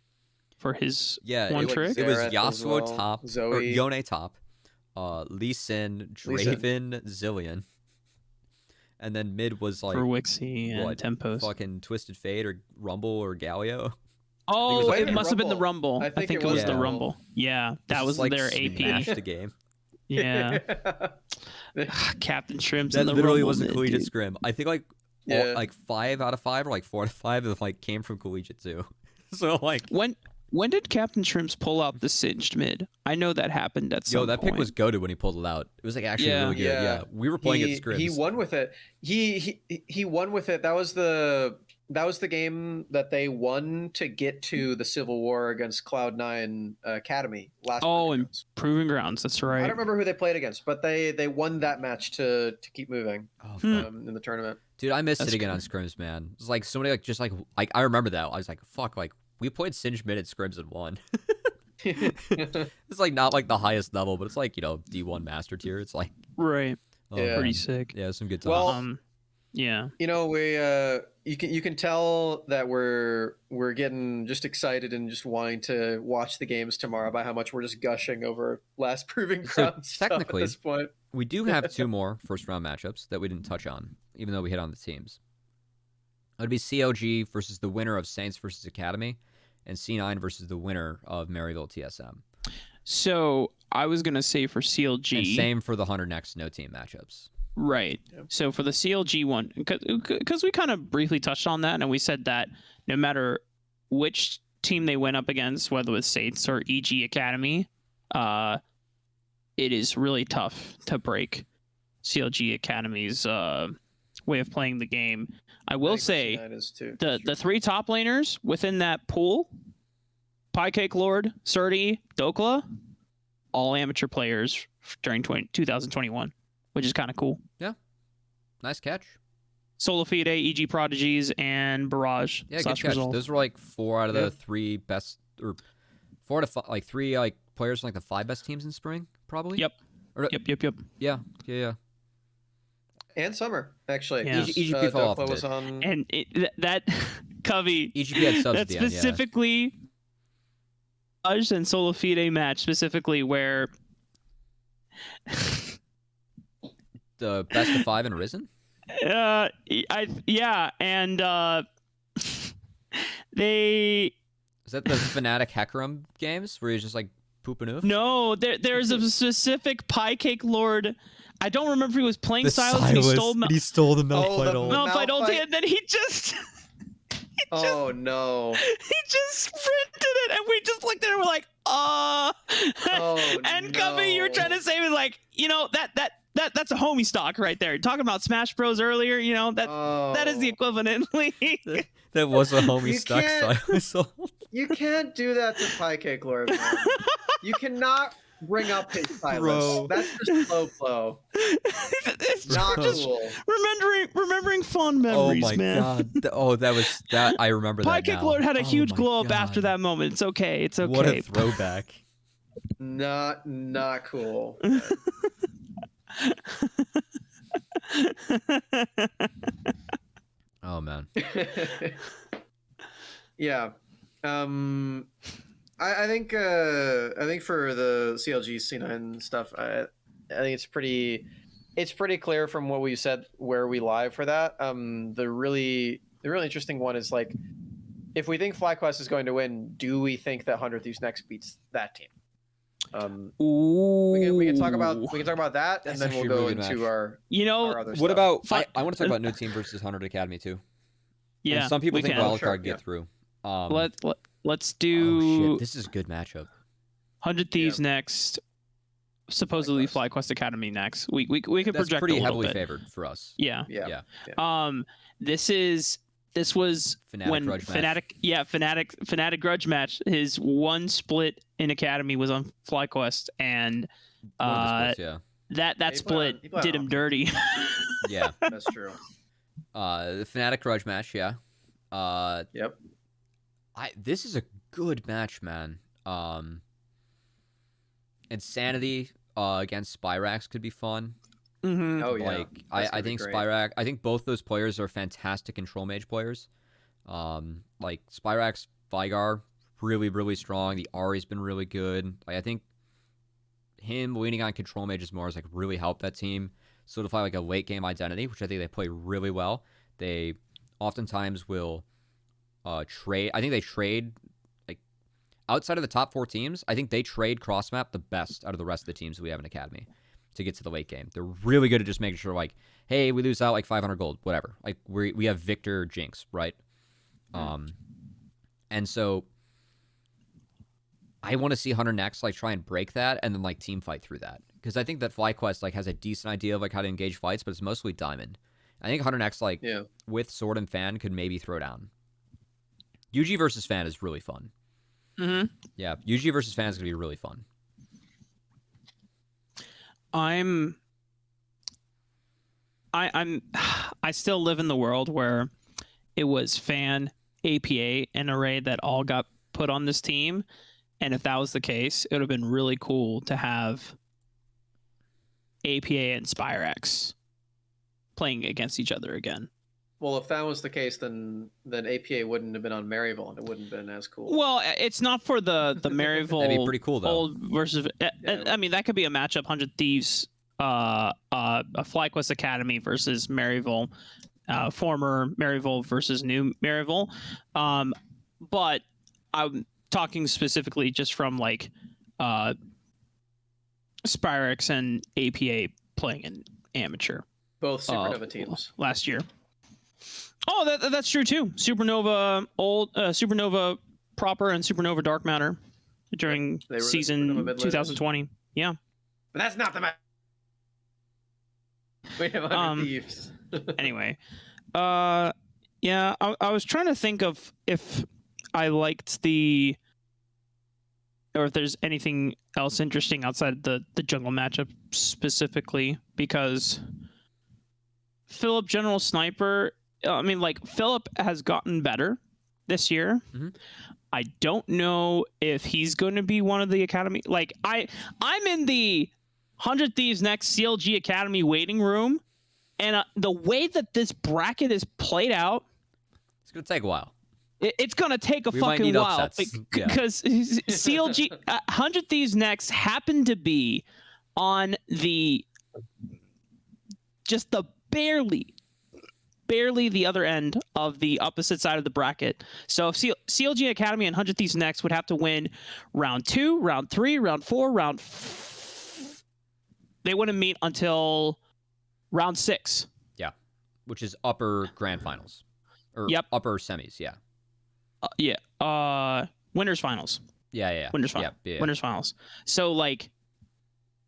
For his one trick. It was Xerath as Yasuo well, top, or Zoe. Yone top, Lee Sin, Draven, Zillion, and then mid was like for Wixie and what, Tempos. fucking Twisted Fate or Rumble or Galio. Oh, it it was must have been the Rumble. Rumble. I think it was the Rumble. Rumble. Yeah, that was like their AP. smashed the game. Yeah, Captain Shrimps. That and the literally Rumble was a mid, collegiate dude. scrim. I think like Yeah. like 5 out of 5 or like 4 out of 5 of like came from collegiate too. So like, When did Captain Shrimps pull out the singed mid? I know that happened at some that point. pick was goated when he pulled it out. It was like actually Yeah. really good. Yeah. Yeah, we were playing at scrims. He won with it. He won with it. That was the game that they won to get to the Civil War against Cloud9 Academy last. Oh, Proving and Grounds. Proving Grounds. That's I right. don't remember who they played against, but they won that match to keep moving Oh, Hmm. fuck. in the tournament. Dude, I miss That's sitting in cool. on scrims, man. It's like somebody like just like I remember that. I was like, fuck, like we played Singed mid at scrims and won. It's like not like the highest level, but it's like, D1 master tier. It's like, Right. oh, Yeah. Pretty man. sick. Yeah, some good times. Well, Yeah. you can tell that we're getting just excited and just wanting to watch the games tomorrow by how much we're just gushing over last Proving So, Grounds stuff at technically, this point. we do have 2 more first round matchups that we didn't touch on, even though we hit on the teams. It would be CLG versus the winner of Saints versus Academy, and C9 versus the winner of Maryville TSM. So I was gonna say for CLG. And same for the Hunter Next no team matchups. Right. Yep. So for the CLG one, because we kind of briefly touched on that, and we said that no matter which team they went up against, whether it was Saints or EG Academy, it is really tough to break CLG Academy's way of playing the game. I will say C9 is too. the 3 top laners within that pool, Piecake Lord, Surdy, Dokla, all amateur players during 2021, which is kind of cool. Nice catch. Solafide, EG Prodigies, and Barrage. Yeah, good slash catch. Resolve. Those were like 4 out of the Yeah. 3 best, or 4 out of 5, like 3 like players from like the 5 best teams in spring, probably. Yep. Or, Yep. Yeah. And Summer, actually. Yeah. EGP fell off a Dokla was bit. on. And that Covey, EGP had subs at that the end, yeah. specifically Barrage and Solafide match specifically where The best of 5 in Arisen? and they Is that the Fnatic Hecarim games where he's just like pooping oof? no there's a specific Piecake Lord. I don't remember if he was playing Silas and he stole he stole the Oh, the Malphite Malphite ulti, Malphite. and then he just Oh no. he just sprinted it, and we just looked at it and we're like, Oh, and Covey, you were no. trying to say was like, that's a homie stock right there. Talking about Smash Bros earlier, that is the equivalent. That was a homie You stuck can't- Silas. You can't do that to Piecake Lord. Man. You cannot bring up his silence. Bro. That's just low flow. It's Not just cool. remembering fond Oh memories, my man. god. That was that. I remember that Piecake now. Lord had a Oh huge my glow up after God. that moment. It's okay. It's okay. What a throwback. Not cool. Oh man. Yeah. I think for the CLG C9 stuff, I think it's pretty clear from what we said where we live for that. The really interesting one is like, if we think FlyQuest is going to win, do we think that 100 Thieves Next beats that team? We can talk about that, and That's then we'll actually a go really good into match. our other What stuff. about Fi- I want to talk about No Team versus 100 Academy too. Yeah. And some people we think can. wildcard Sure, get yeah. through. Let's Oh do shit, this is a good matchup. 100 Thieves next. supposedly FlyQuest Academy next. We could That's project pretty a little heavily bit. favored for us. Yeah. Yeah. This was Fnatic when grudge match. Fnatic grudge match. His one split in Academy was on FlyQuest, and One of the splits, yeah. that He split put on did him offense. dirty. Yeah. That's true. The Fnatic grudge match, yeah. Yep. This is a good match, man. Insanity against Spyrax could be fun. Mm-hmm. Oh yeah. Like That's I gonna be think great. Spyrax. I think both those players are fantastic control mage players. Like Spyrax, Vigar, really really strong. The Ari's been really good. Like I think him leaning on control mages more has like really helped that team solidify like a late game identity, which I think they play really well. They oftentimes will trade. I think they trade like outside of the top 4 teams. I think they trade cross map the best out of the rest of the teams we have in Academy to get to the late game. They're really good at just making sure like, hey, we lose out like 500 gold, whatever. Like we have Victor Jinx, right? And so I want to see Hunter next like try and break that and then like team fight through that, because I think that FlyQuest like has a decent idea of like how to engage fights, but it's mostly Diamond. I think Hunter next like with Sword and Fan could maybe throw down. UG versus Fan is really fun. Mm-hmm. Yeah, UG versus Fan is gonna be really fun. I still live in the world where it was Fan, APA, and Array that all got put on this team. And if that was the case, it would have been really cool to have APA and Spyrax playing against each other again. Well, if that was the case, then APA wouldn't have been on Maryville, and it wouldn't have been as cool. Well, it's not for the Maryville. That'd be pretty cool though. Old versus. I mean, that could be a matchup. 100 Thieves, a FlyQuest Academy versus Maryville, former Maryville versus new Maryville. But I'm talking specifically just from like Spyrax and APA playing in amateur Both Supernova teams last year. Oh, that's true too. Supernova Supernova proper and Supernova Dark Matter during They were the Supernova season mid-laners. 2020. Yeah. but that's not the match. We have 100 Thieves. Anyway, yeah, I was trying to think of if I liked or if there's anything else interesting outside the jungle matchup specifically, because Philip General Sniper, I mean, like, Philip has gotten better this year. Mm-hmm. I don't know if he's going to be one of the Academy. Like, I'm in the 100 Thieves Next CLG Academy waiting room, and the way that this bracket is played out, It's gonna take a while. it's going to take a We might fucking need while. upsets. Yeah. Because CLG 100 Thieves Next happened to be on just the barely the other end of the opposite side of the bracket. So if CLG Academy and 100 Thieves Next would have to win round 2, round 3, round 4, they wouldn't meet until round 6. Yeah, which is upper grand finals or Yep. upper semis. Yeah. Winners finals. Yeah. Winners finals. Yeah. Winners finals. So like,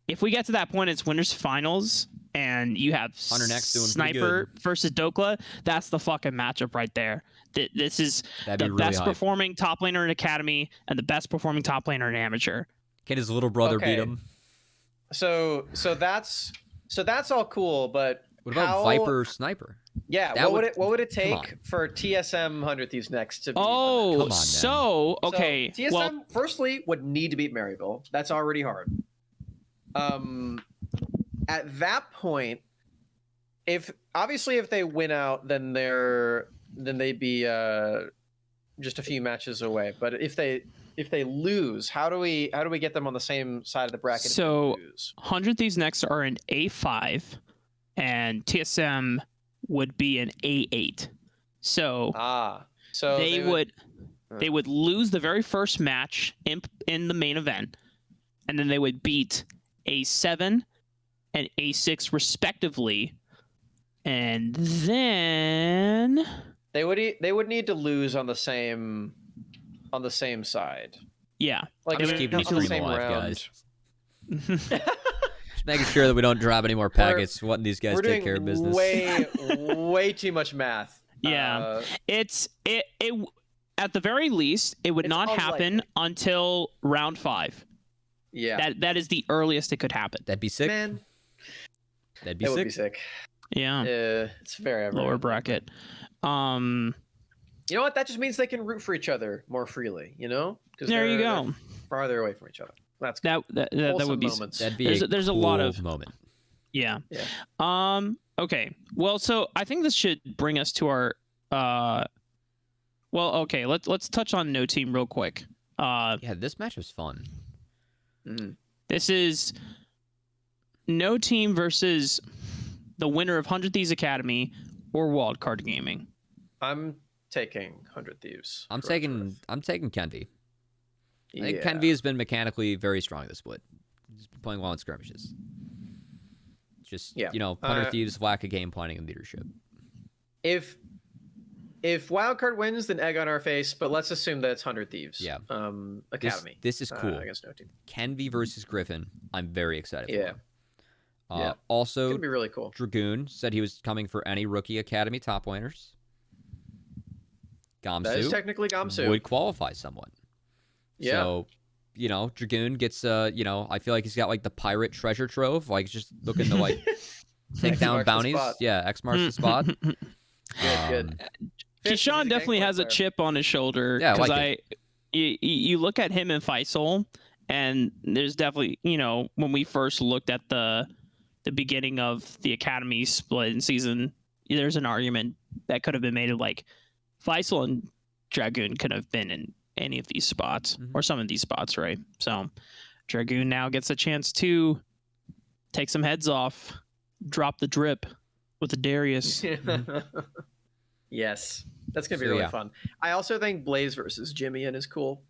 if we get to that point, it's winners finals, and you have Hunter next doing pretty Sniper versus Dokla. That's the fucking matchup right there. This is That'd the be really best hype. performing top laner in Academy and the best performing top laner in Amateur. Can his little brother Okay. beat him? So that's all cool, but What about how- Viper Sniper? Yeah, That what would it come on. take for TSM 100 Thieves Next to beat Oh, Come on, man. so okay. So TSM Well, firstly would need to beat Maryville. That's already hard. At that point, if they win out, then they'd be just a few matches away. But if they lose, how do we get them on the same side of the bracket? if they So- lose? 100 Thieves Next are in A5, and TSM would be in A8. So so they would lose the very first match in the main event, and then they would beat A7 and A6 respectively, and then they would need to lose on the same side. yeah. Like I'm just they keeping would the on stream alive, round. guys. Just making sure that we don't drop any more packets. Wanting these guys We're to take doing care of business. way too much math. Yeah, it at the very least it would not happen until round 5. Yeah, that is the earliest it could happen. That'd be sick. Man, That'd be it sick. would be sick. Yeah, it's very lower bracket. You know what? That just means they can root for each other more freely. You know, there you go. They're farther away from each other. That's that would be moments. That'd be there's a cool lot of moment. Yeah. Okay. Well, so I think this should bring us to our well, okay, let's touch on No Team real quick. Yeah, this match was fun. Mm-hmm. This is No Team versus the winner of 100 Thieves Academy or Wildcard Gaming. I'm taking 100 Thieves. I'm taking Kenvi. I think Yeah. Kenvi has been mechanically very strong this split. He's been playing well in skirmishes. Just, 100 Thieves lack of game planning and leadership. If Wildcard wins, then egg on our face, but let's assume that it's 100 Thieves. Yeah. Academy. This is cool. Against No Team. Kenvi versus Griffin. I'm very excited Yeah. for. Yeah. Also, It's gonna be really cool. Dragoon said he was coming for any rookie academy top laners. That is Gamsu technically Gamsu. would qualify someone. Yeah. So, Dragoon gets, I feel like he's got like the pirate treasure trove, like just looking to like take X down marks the bounties. spot. Yeah, X marks the spot. Good. Kishan definitely has a chip on his shoulder Yeah, because you look at him and Faisal, and there's definitely when we first looked at the beginning of the academy split in season, there's an argument that could have been made of like Faisal and Dragoon could have been in any of these spots or some of these spots, right? So Dragoon now gets a chance to take some heads off, drop the drip with the Darius. Yes. That's going to be really fun. I also think Blaze versus Jimmy is cool.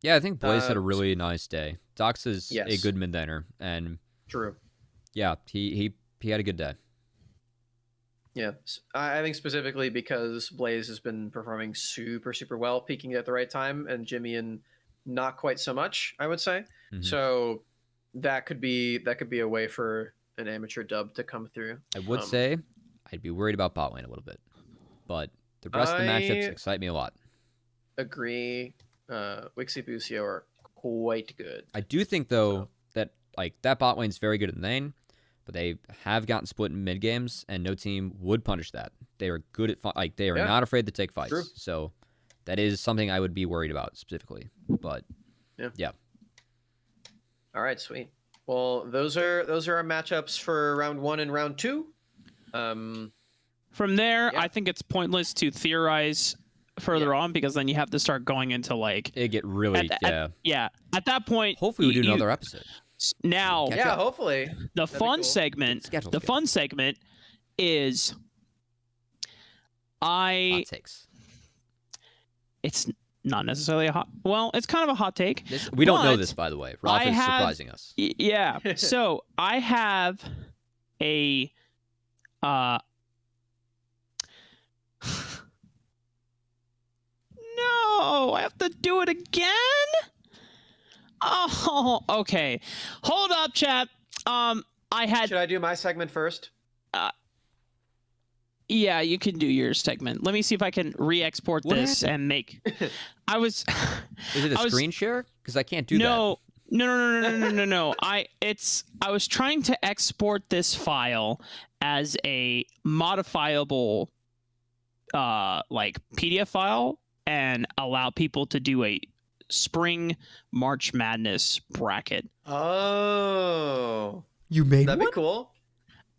Yeah, I think Blaze had a really nice day. Dox is a Yes. good mid-laner, and True. yeah, he had a good day. Yeah. I think specifically because Blaze has been performing super, super well, peaking at the right time, and Jimmy and not quite so much, I would say. Mhm. So that could be a way for an amateur dub to come through. I would say I'd be worried about bot lane a little bit, but the rest of the matchups excite me a lot. Agree. Wixie Busio are quite good. I do think though that like that bot lane's very good at the lane, but they have gotten split in mid games, and No Team would punish that. They are good at they are not afraid to take fights. True. So that is something I would be worried about specifically. But yeah. All right, sweet. Well, those are our matchups for round 1 and round 2. From there, I think it's pointless to theorize further on because then you have to start going into like it get really at that point. Hopefully we do another episode. Now, hopefully the that'd fun be cool. segment. The fun segment is hot takes. It's not necessarily a hot. Well, it's kind of a hot take. We don't know this, by the way. Raafaa is surprising us. Yeah. So I have a. No, I have to do it again. Oh, okay. Hold up, chat. Should I do my segment first? Yeah, you can do your segment. Let me see if I can re-export this and make. Is it a screen share? Because I can't do that. No. I was trying to export this file as a modifiable, like PDF file, and allow people to do a spring March Madness bracket. Oh, you made that'd be cool.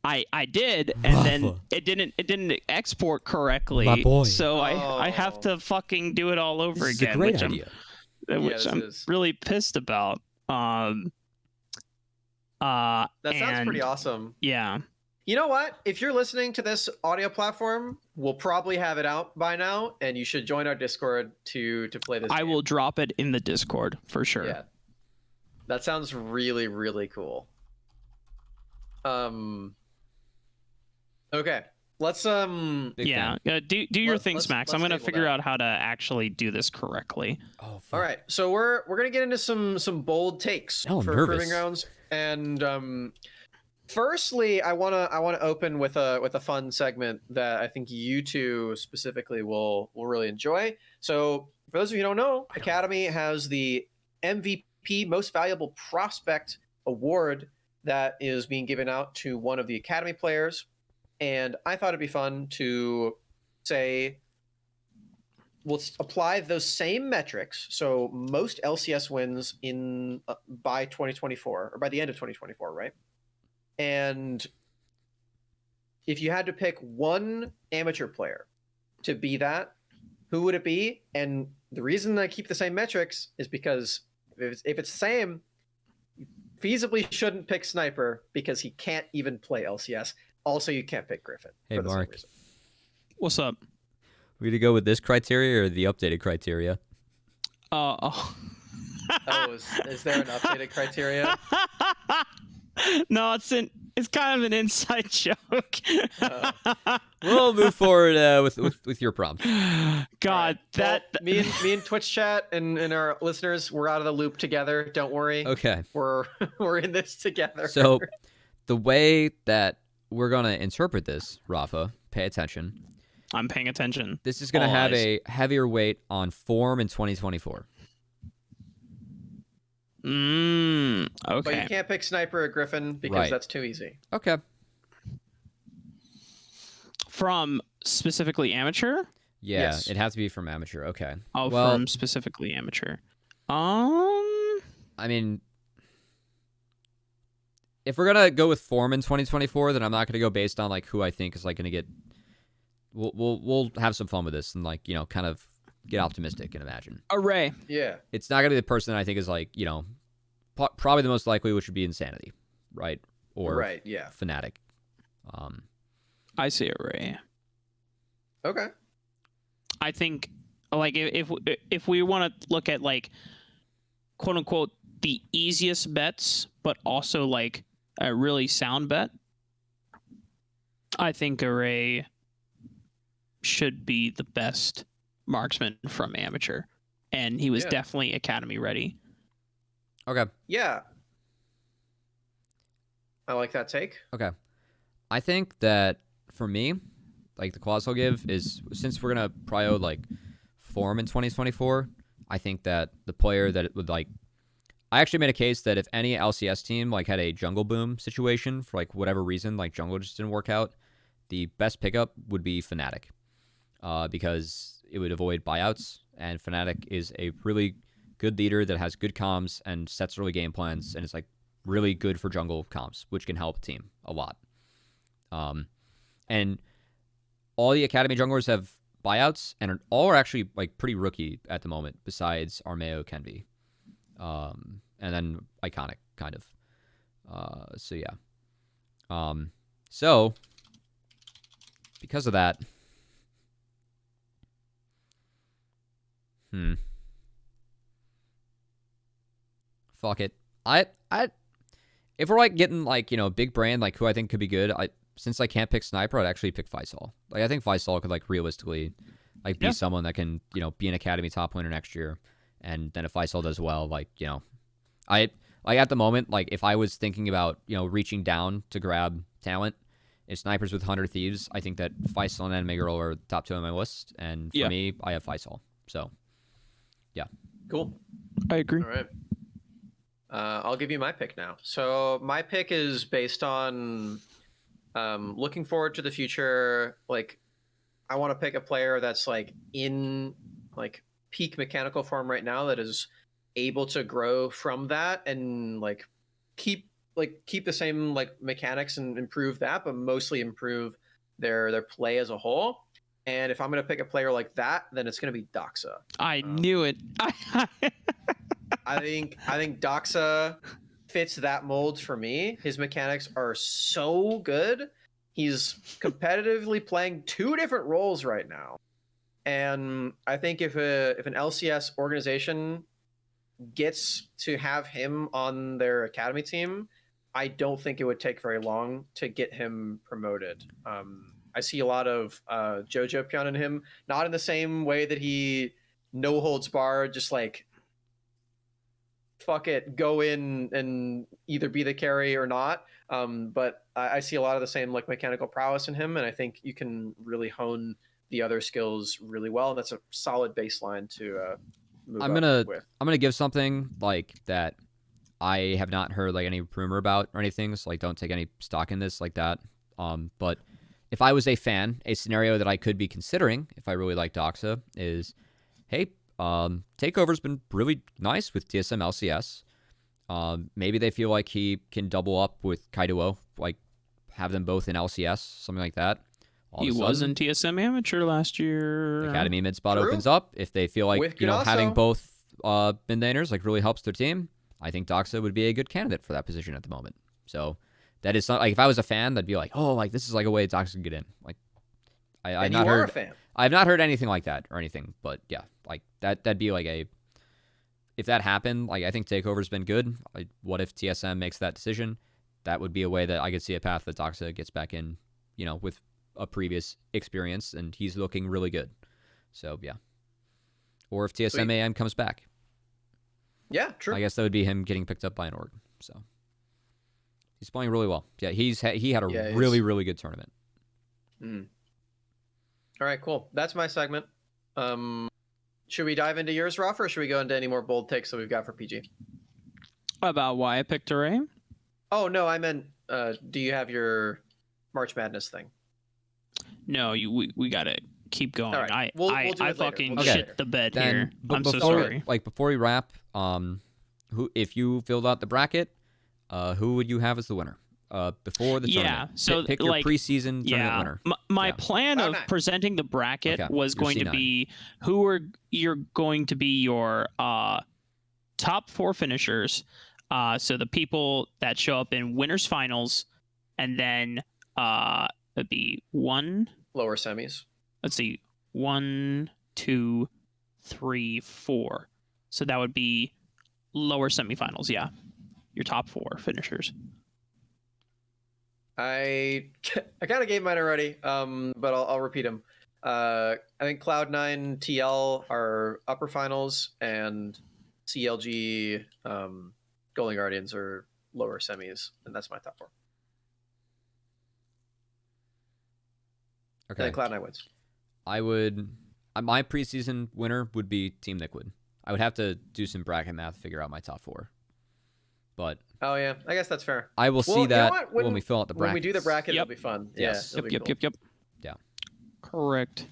I did, and then it didn't export correctly. My boy. So I have to fucking do it all over this again. Is a great idea. Which I'm really pissed about. That sounds pretty awesome. Yeah. You know what? If you're listening to this audio platform, we'll probably have it out by now, and you should join our Discord to play this. I will drop it in the Discord for sure. Yeah. That sounds really, really cool. Okay. Let's do your things, Max. I'm gonna figure out how to actually do this correctly. Oh, all right. So we're gonna get into some bold takes for Proving Grounds And firstly, I wanna open with a fun segment that I think you two specifically will really enjoy. So for those of you who don't know, Academy has the MVP, Most Valuable Prospect Award that is being given out to one of the Academy players. And I thought it'd be fun to say, we'll apply those same metrics. So most LCS wins in by 2024 or by the end of 2024, right? And if you had to pick one amateur player to be that, who would it be? And the reason I keep the same metrics is because if it's the same, you feasibly shouldn't pick Sniper because he can't even play LCS. Also, you can't pick Griffin. Hey, for the Mark. same reason. What's up? We to go with this criteria or the updated criteria? Oh, is there an updated criteria? No, it's kind of an inside joke. We'll move forward with your prompt. God, right. Me and Twitch chat and our listeners, we're out of the loop together. Don't worry. Okay. We're in this together. So the way that we're gonna interpret this, Raafaa, pay attention. I'm paying attention. This is gonna have a heavier weight on form in 2024. Okay. But you can't pick Sniper or Griffin because that's too easy. Okay. From specifically amateur? Yeah, Yes. it has to be from amateur. Okay. Oh, well, from specifically amateur. I mean, if we're gonna go with form in 2024, then I'm not gonna go based on like who I think is like gonna get. We'll have some fun with this and like kind of get optimistic and imagine. Array. Yeah. It's not gonna be the person that I think is like probably the most likely, which would be Insanity, right? Or yeah. Fnatic. I say Array. Okay. I think like if we want to look at like quote unquote the easiest bets, but also like a really sound bet, I think Array should be the best marksman from amateur, and he was definitely Academy ready. Okay. Yeah. I like that take. Okay. I think that for me, like the quads I'll give is, since we're gonna prio like form in 2024, I think that the player that it would like, I actually made a case that if any LCS team like had a jungle boom situation for like whatever reason, like jungle just didn't work out, the best pickup would be Fnatic, because it would avoid buyouts, and Fnatic is a really good leader that has good comms and sets early game plans, and it's like really good for jungle comms, which can help a team a lot. And all the Academy junglers have buyouts, and all are actually like pretty rookie at the moment, besides Armeo, Kenby, and then Iconic, kind of. So yeah. So because of that, fuck it. I if we're like getting like big brand, like who I think could be good, since I can't pick Sniper, I'd actually pick Faisal. Like I think Faisal could like realistically like be someone that can be an Academy top winner next year, and then if Faisal does well, like I like at the moment, like if I was thinking about reaching down to grab talent, if Snipers with 100 Thieves, I think that Faisal and Megirl are top 2 on my list, and for me, I have Faisal. So yeah, cool. I agree. All right. I'll give you my pick now. So my pick is based on looking forward to the future. Like, I want to pick a player that's like in like peak mechanical form right now, that is able to grow from that and like keep the same like mechanics and improve that, but mostly improve their play as a whole. And if I'm gonna pick a player like that, then it's gonna be Doxa. I knew it. I think Doxa fits that mold for me. His mechanics are so good. He's competitively playing 2 different roles right now. And I think if an LCS organization gets to have him on their academy team, I don't think it would take very long to get him promoted. I see a lot of Jojo Pion in him, not in the same way that he no holds barred, just like fuck it, go in and either be the carry or not. But I see a lot of the same like mechanical prowess in him, and I think you can really hone the other skills really well. And that's a solid baseline to move up with. I'm gonna give something like that I have not heard like any rumor about or anything. So like, don't take any stock in this like that. But if I was a fan, a scenario that I could be considering if I really like Doxa is, hey, Takeover's been really nice with TSM LCS. Maybe they feel like he can double up with Kaido, like have them both in LCS, something like that. He was in TSM Amateur last year. Academy mid spot opens up. If they feel like, With having both mid laners like really helps their team, I think Doxa would be a good candidate for that position at the moment. So that is not like, if I was a fan, I'd be like, oh, like this is like a way Doxa can get in. Like I've not heard. A fan. I've not heard anything like that or anything, but yeah, like that'd be like a. If that happened, like I think Takeover's been good. Like, what if TSM makes that decision? That would be a way that I could see a path that Doxa gets back in, with a previous experience, and he's looking really good. So yeah. Or if TSM AM comes back. Yeah, true. I guess that would be him getting picked up by an org. So he's playing really well. Yeah, he had a really, really good tournament. All right, cool. That's my segment. Should we dive into yours, Raafaa, or should we go into any more bold takes that we've got for PG? About why I picked Array? Oh, no, I meant, do you have your March Madness thing? No, we gotta keep going. All right. I fucking we'll shit the bed then, here. I'm so before, sorry. Like before we wrap, if you filled out the bracket, who would you have as the winner? Before the tournament. So pick your preseason tournament winner. My plan of presenting the bracket was going to be you're going to be your top 4 finishers. So the people that show up in winners finals, and then it'd be lower semis. Let's see, 1, 2, 3, 4. So that would be lower semifinals. Yeah, your top 4 finishers. I kind of gave mine already, but I'll repeat them. I think Cloud9 TL are upper finals, and CLG Golden Guardians are lower semis, and that's my top 4. Okay. And then Cloud9 wins. My preseason winner would be Team Liquid. I would have to do some bracket math to figure out my top 4. But oh yeah, I guess that's fair. I will see that when we fill out the bracket. When we do the bracket, it'll be fun. Yes. Yeah, Yep. Yeah. Correct.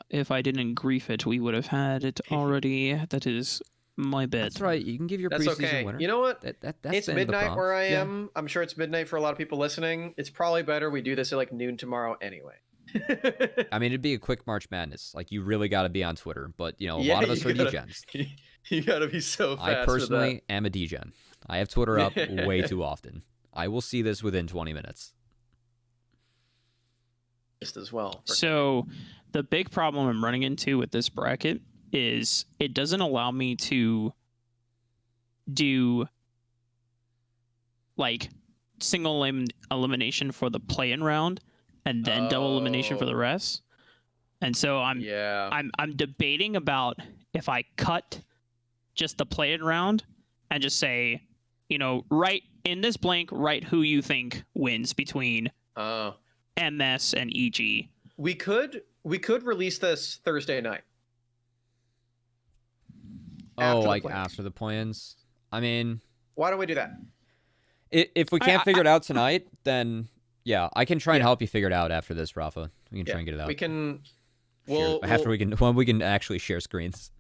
If I didn't grief it, we would have had it already. That is my bet. That's right. You can give your That's preseason okay. winner. You know what? That's it's midnight where I am. I'm sure it's midnight for a lot of people listening. It's probably better we do this at like noon tomorrow anyway. I mean, it'd be a quick March Madness. Like, you really got to be on Twitter. But, a lot of us are degens. You got to be so fast. I personally am a degen. I have Twitter up way too often. I will see this within 20 minutes. Just as well. So, the big problem I'm running into with this bracket is it doesn't allow me to do like single elimination for the play-in round and then double elimination for the rest. And so I'm debating about if I cut just the play-in round and just say, write in this blank, write who you think wins between MS and EG. We could release this Thursday night. After the plans. I mean, why don't we do that? If we can't figure it out tonight, then yeah, I can try and help you figure it out after this, Raafaa. We can try and get it out. We can. We can actually share screens.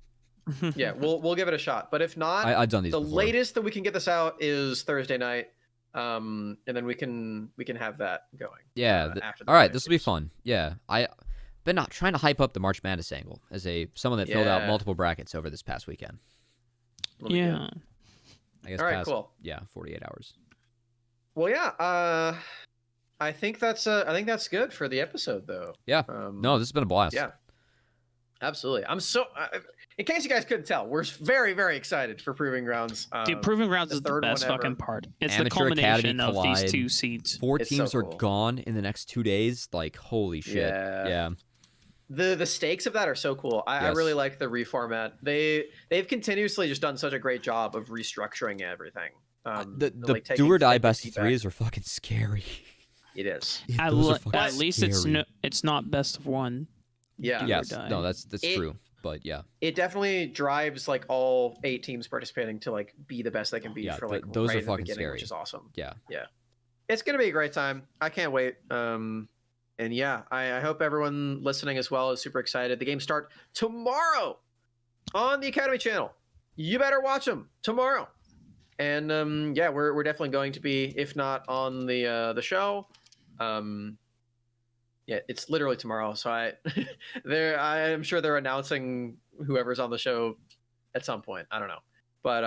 Yeah, we'll give it a shot. But if not, I've done these. The before. latest that we can get this out is Thursday night, and then we can have that going. Yeah. After the all right, this will be fun. Yeah, I've been not trying to hype up the March Madness angle as someone that filled out multiple brackets over this past weekend. Yeah. I guess. All right, cool. Yeah, 48 hours. Well, yeah. I think that's good for the episode, though. Yeah. No, this has been a blast. Yeah. Absolutely. I'm so. In case you guys couldn't tell, we're very, very excited for Proving Grounds. Dude, Proving Grounds is the best fucking part. It's the culmination of these 2 seeds. 4 teams are gone in the next 2 days. Like, holy shit. Yeah. the stakes of that are so cool. I Yes. really like the reformat. They've continuously just done such a great job of restructuring everything. The like do or die taking best of feedback. threes are fucking scary. It is. Those are fucking At least scary. it's not best of one. Yeah. Do or Yes, die. no, that's It- true. But yeah, It definitely drives like all 8 teams participating to like be the best they can be Yeah, for like those right are in the fucking beginning, scary. which is awesome. yeah. It's gonna be a great time. I can't wait. And yeah, I hope everyone listening as well is super excited. The games start tomorrow on the Academy channel. You better watch them tomorrow. And yeah, we're definitely going to be, if not on the show. Yeah, it's literally tomorrow. So I'm sure they're announcing whoever's on the show at some point. I don't know, but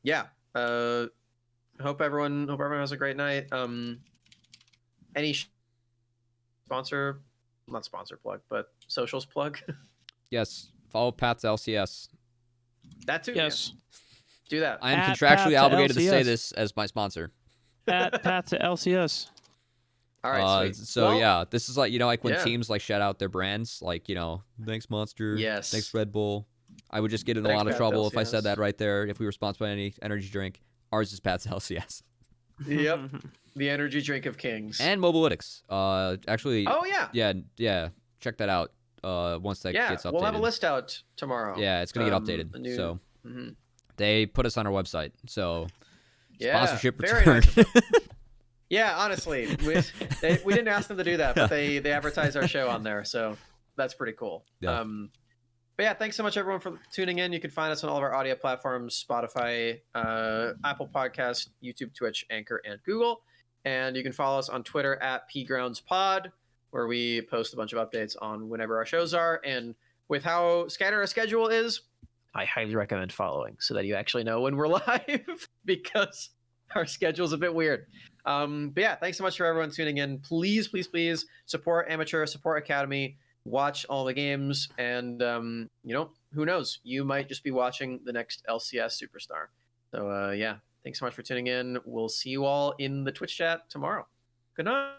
yeah. Hope everyone has a great night. Any sponsor, not sponsor plug, but socials plug. Yes, follow Path to LCS. That too. Yes. Yeah. Do that. I am At contractually Path to obligated to say LCS. this as my sponsor. At Path to LCS. All right. Sweet. So Well, yeah, this is like like when yeah. teams like shout out their brands, like thanks Monster, Yes. thanks Red Bull. I would just get in a Thanks, lot of Path trouble if I LCS. said that right there. If we were sponsored by any energy drink, ours is Path to LCS Yep. The energy drink of kings. and Mobalytics. Actually, oh yeah. yeah, check that out. Once that Yeah. gets updated. We'll have a list out tomorrow. Yeah, it's gonna get a updated. new- So Mhm. they put us on our website. So Yeah. sponsorship very returned. nice. Yeah, honestly, we didn't ask them to do that, but they advertise our show on there, so that's pretty cool. Yeah. But yeah, thanks so much everyone for tuning in. You can find us on all of our audio platforms: Spotify, Apple Podcast, YouTube, Twitch, Anchor, and Google. And you can follow us on Twitter at pgroundspod, where we post a bunch of updates on whenever our shows are. And with how scattered our schedule is, I highly recommend following so that you actually know when we're live, because our schedule's a bit weird. But yeah, thanks so much for everyone tuning in. Please, please, please support Amateur, support Academy, watch all the games, and who knows? You might just be watching the next LCS superstar. So yeah, thanks so much for tuning in. We'll see you all in the Twitch chat tomorrow. Good night.